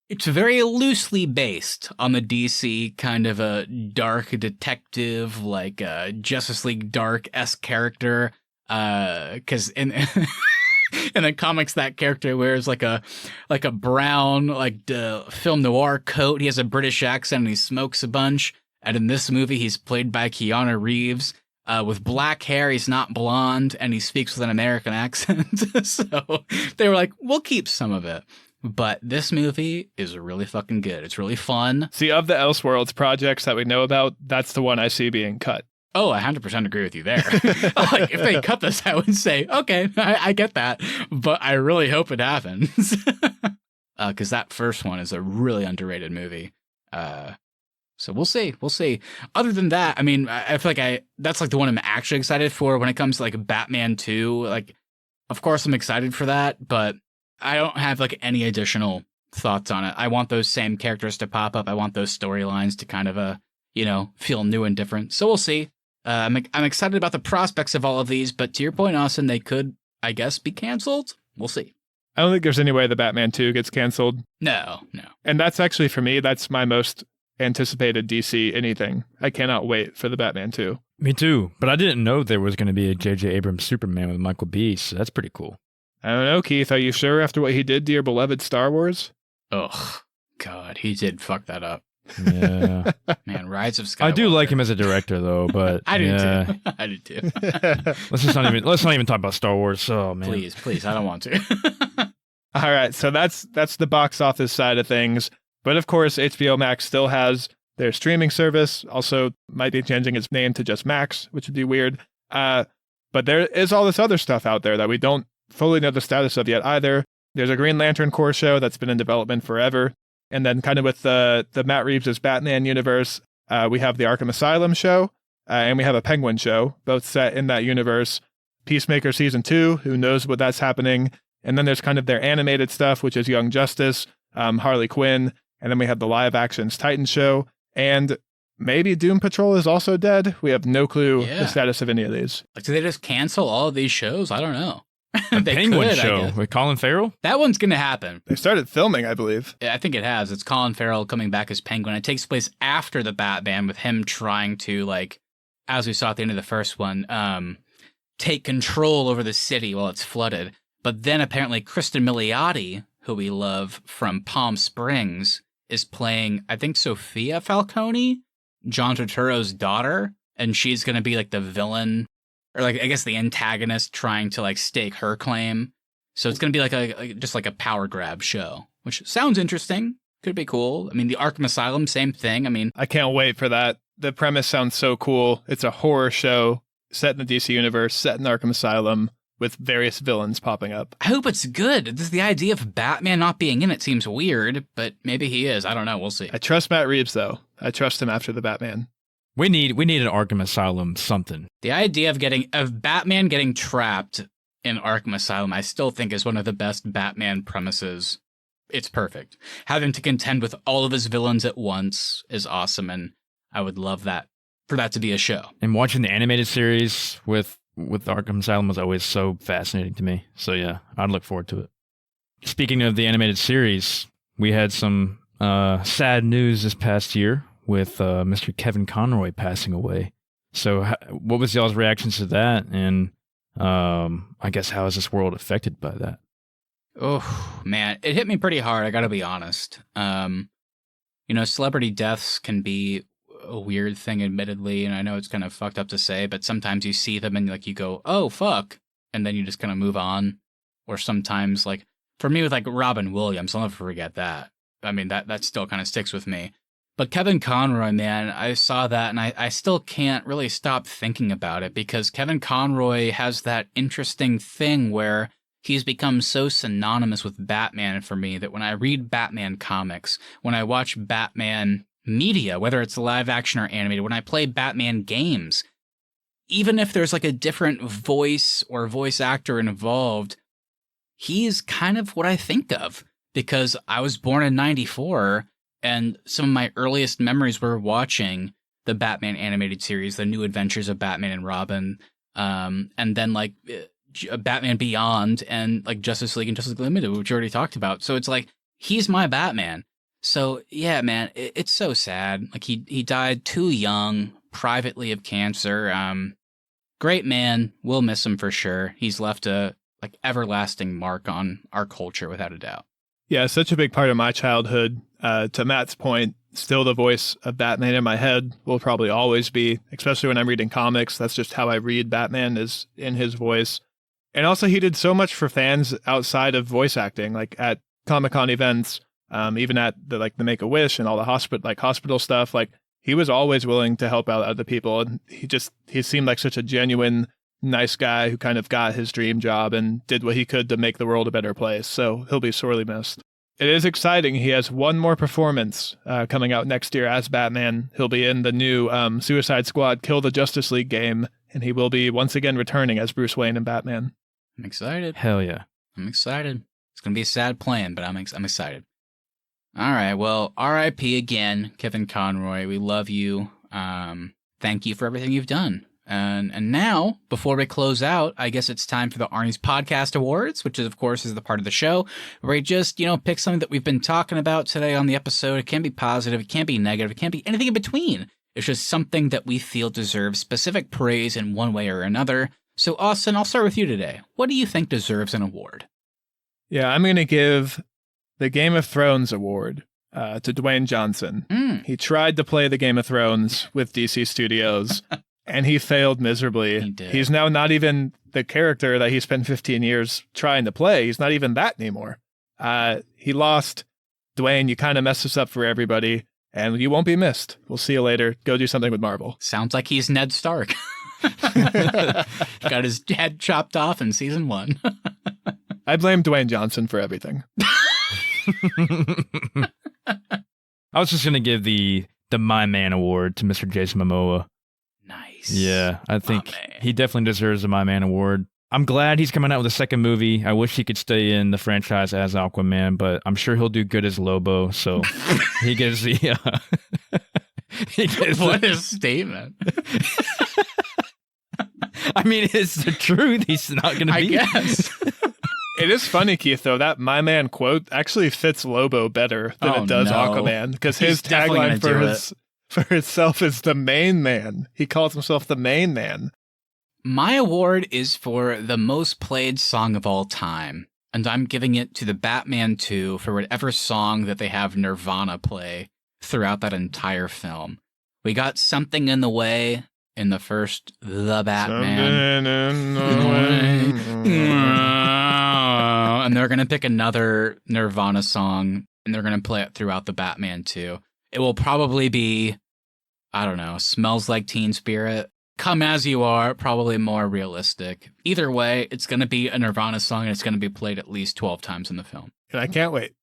It's very loosely based on the DC kind of a dark detective, like Justice League Dark-esque character. Because in in the comics, that character wears like a brown film noir coat. He has a British accent and he smokes a bunch. And in this movie, he's played by Keanu Reeves with black hair. He's not blonde and he speaks with an American accent. So they were like, we'll keep some of it. But this movie is really fucking good. It's really fun. See, of the Elseworlds projects that we know about, that's the one I see being cut. Oh, I 100% agree with you there. Like, if they cut this, I would say, okay, I get that. But I really hope it happens. Because that first one is a really underrated movie. So we'll see. We'll see. Other than that, I mean, I feel like that's like the one I'm actually excited for when it comes to like Batman 2. Like, of course, I'm excited for that, but I don't have like any additional thoughts on it. I want those same characters to pop up. I want those storylines to kind of, feel new and different. So we'll see. I'm excited about the prospects of all of these, but to your point, Austin, they could, I guess, be canceled. We'll see. I don't think there's any way the Batman 2 gets canceled. No. And that's actually, for me, that's my most anticipated DC anything. I cannot wait for the Batman 2. Me too, but I didn't know there was going to be a J.J. Abrams Superman with Michael B. So that's pretty cool. I don't know, Keith. Are you sure after what he did to your beloved Star Wars? Ugh, God, he did fuck that up. Yeah. Man, Rise of Skywalker. I do like him as a director, though, but I do too. I do too. Let's not even talk about Star Wars. Oh man, please, I don't want to. All right, so that's the box office side of things. But of course, HBO Max still has their streaming service. Also, might be changing its name to just Max, which would be weird. But there is all this other stuff out there that we don't fully know the status of yet either. There's a Green Lantern Corps show that's been in development forever. And then kind of with the Matt Reeves' Batman universe, we have the Arkham Asylum show, and we have a Penguin show, both set in that universe. Peacemaker Season 2, who knows what that's happening. And then there's kind of their animated stuff, which is Young Justice, Harley Quinn, and then we have the live actions Titan show. And maybe Doom Patrol is also dead. We have no clue the status of any of these. Like, do they just cancel all of these shows? I don't know. The Penguin show with Colin Farrell? That one's going to happen. They started filming, I believe. Yeah, I think it has. It's Colin Farrell coming back as Penguin. It takes place after the Batman with him trying to, like, as we saw at the end of the first one, take control over the city while it's flooded. But then apparently Kristen Milioti, who we love from Palm Springs, is playing, I think, Sophia Falcone, John Turturro's daughter. And she's going to be, like, the villain, or like I guess the antagonist trying to like stake her claim. So it's going to be like just like a power grab show, which sounds interesting. Could be cool. I mean, the Arkham Asylum, same thing. I mean, I can't wait for that. The premise sounds so cool. It's a horror show set in the DC universe, set in Arkham Asylum with various villains popping up. I hope it's good. The idea of Batman not being in it seems weird, but maybe he is. I don't know. We'll see. I trust Matt Reeves, though. I trust him after the Batman. We need an Arkham Asylum something. The idea of Batman getting trapped in Arkham Asylum, I still think is one of the best Batman premises. It's perfect. Having to contend with all of his villains at once is awesome, and I would love that for that to be a show. And watching the animated series with Arkham Asylum was always so fascinating to me. So yeah, I'd look forward to it. speaking of the animated series, we had some sad news this past year with Mr. Kevin Conroy passing away. So what was y'all's reactions to that? And I guess how is this world affected by that? Oh, man, it hit me pretty hard, I gotta be honest. Celebrity deaths can be a weird thing, admittedly, and I know it's kind of fucked up to say, but sometimes you see them and like you go, oh, fuck, and then you just kind of move on. Or sometimes, like, for me with like Robin Williams, I'll never forget that. I mean, that still kind of sticks with me. But Kevin Conroy, man, I saw that and I still can't really stop thinking about it because Kevin Conroy has that interesting thing where he's become so synonymous with Batman for me that when I read Batman comics, when I watch Batman media, whether it's live action or animated, when I play Batman games, even if there's like a different voice or voice actor involved, he's kind of what I think of because I was born in 94 and some of my earliest memories were watching the Batman animated series, The New Adventures of Batman and Robin, and then like Batman Beyond and like Justice League and Justice League Limited, which we already talked about. So it's like, he's my Batman. So yeah, man, it's so sad. Like he died too young, privately of cancer. Great man. We'll miss him for sure. He's left a like everlasting mark on our culture without a doubt. Yeah, such a big part of my childhood. To Matt's point, still the voice of Batman in my head will probably always be, especially when I'm reading comics. That's just how I read Batman, is in his voice. And also he did so much for fans outside of voice acting, like at Comic-Con events, even at the Make-A-Wish and all the hospital stuff. Like he was always willing to help out other people. And he seemed like such a genuine, nice guy who kind of got his dream job and did what he could to make the world a better place. So he'll be sorely missed. It is exciting. He has one more performance coming out next year as Batman. He'll be in the new Suicide Squad Kill the Justice League game, and he will be once again returning as Bruce Wayne and Batman. I'm excited. Hell yeah. I'm excited. It's going to be a sad plan, but I'm excited. All right, well, R.I.P. again, Kevin Conroy. We love you. Thank you for everything you've done. And now, before we close out, I guess it's time for the Arnies Podcast Awards, which is, of course, is the part of the show where we just, pick something that we've been talking about today on the episode. It can be positive, it can't be negative, it can't be anything in between. It's just something that we feel deserves specific praise in one way or another. So, Austin, I'll start with you today. What do you think deserves an award? Yeah, I'm going to give the Game of Thrones award to Dwayne Johnson. He tried to play the Game of Thrones with DC Studios. And he failed miserably. He did. He's now not even the character that he spent 15 years trying to play. He's not even that anymore. He lost. Dwayne, you kind of messed this up for everybody, and you won't be missed. We'll see you later. Go do something with Marvel. Sounds like he's Ned Stark. Got his head chopped off in season 1. I blame Dwayne Johnson for everything. I was just going to give the My Man award to Mr. Jason Momoa. Nice. Yeah, I think he definitely deserves a My Man award. I'm glad he's coming out with a second movie. I wish he could stay in the franchise as Aquaman, but I'm sure he'll do good as Lobo, so he gets the... What a statement. I mean, it's the truth. He's not going to be... I guess. It is funny, Keith, though, that My Man quote actually fits Lobo better than it does Aquaman, because his tagline for himself is the main man. He calls himself the main man. My award is for the most played song of all time, and I'm giving it to the Batman 2 for whatever song that they have Nirvana play throughout that entire film. We got Something in the Way in the first The Batman. And they're going to pick another Nirvana song, and they're going to play it throughout the Batman 2. It will probably be, I don't know, Smells Like Teen Spirit. Come As You Are, probably more realistic. Either way, it's going to be a Nirvana song, and it's going to be played at least 12 times in the film. And I can't wait.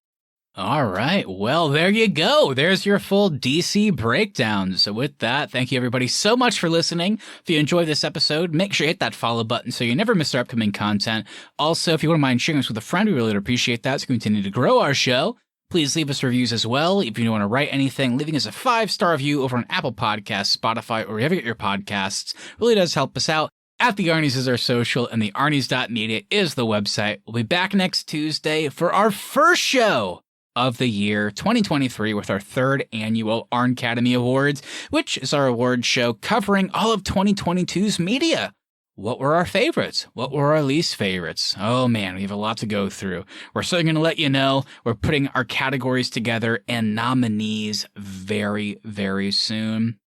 All right. Well, there you go. There's your full DC breakdown. So with that, thank you everybody so much for listening. If you enjoyed this episode, make sure you hit that follow button so you never miss our upcoming content. Also, if you wouldn't mind sharing this with a friend, we really would appreciate that to continue to grow our show. Please leave us reviews as well. If you want to write anything, leaving us a 5-star review over on Apple Podcasts, Spotify, or wherever you get your podcasts really does help us out. At the Arnies is our social, and the Arnies.media is the website. We'll be back next Tuesday for our first show of the year 2023 with our third annual Arn Academy Awards, which is our award show covering all of 2022's media. What were our favorites? What were our least favorites? Oh man, we have a lot to go through. We're certainly going to let you know. We're putting our categories together and nominees very, very soon.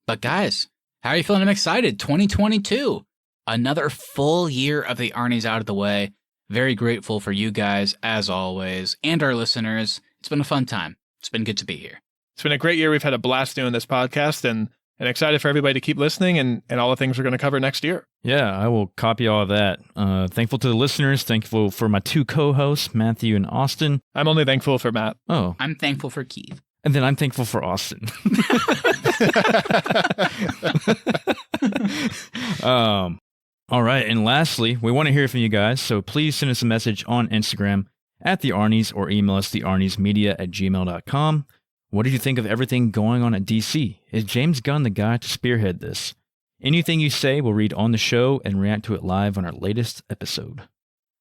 But guys, how are you feeling? I'm excited. 2022. Another full year of the Arnies out of the way. Very grateful for you guys, as always, and our listeners. It's been a fun time. It's been good to be here. It's been a great year. We've had a blast doing this podcast, and excited for everybody to keep listening and all the things we're going to cover next year. Yeah, I will copy all of that. Thankful to the listeners. Thankful for my two co-hosts, Matthew and Austin. I'm only thankful for Matt. Oh. I'm thankful for Keith. And then I'm thankful for Austin. All right. And lastly, we want to hear from you guys. So please send us a message on Instagram at the Arnies or email us thearniesmedia@gmail.com. What did you think of everything going on at DC? Is James Gunn the guy to spearhead this? Anything you say, we'll read on the show and react to it live on our latest episode.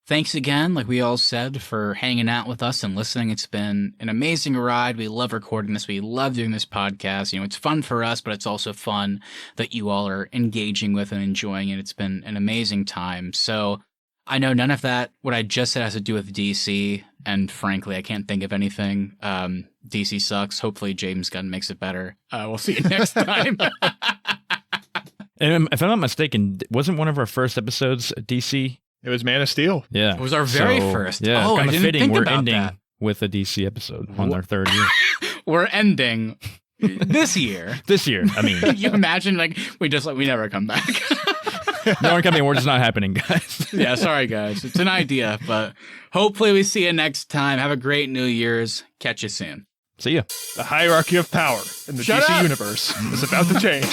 Thanks again, like we all said, for hanging out with us and listening. It's been an amazing ride. We love recording this. We love doing this podcast. You know, it's fun for us, but it's also fun that you all are engaging with and enjoying it. It's been an amazing time. So I know none of that, what I just said, has to do with DC. And frankly, I can't think of anything. DC sucks. Hopefully James Gunn makes it better. We'll see you next time. And if I'm not mistaken, wasn't one of our first episodes DC? It was Man of Steel. Yeah. It was our very first. Yeah, oh, kind I of didn't fitting. think We're about ending that. with a DC episode on our third year. We're ending this year. This year, I mean. You imagine, like, we never come back. No, we're coming. We're just not happening, guys. Yeah, sorry, guys. It's an idea, but hopefully we see you next time. Have a great New Year's. Catch you soon. See ya. The hierarchy of power in the Shut DC up. universe is about to change.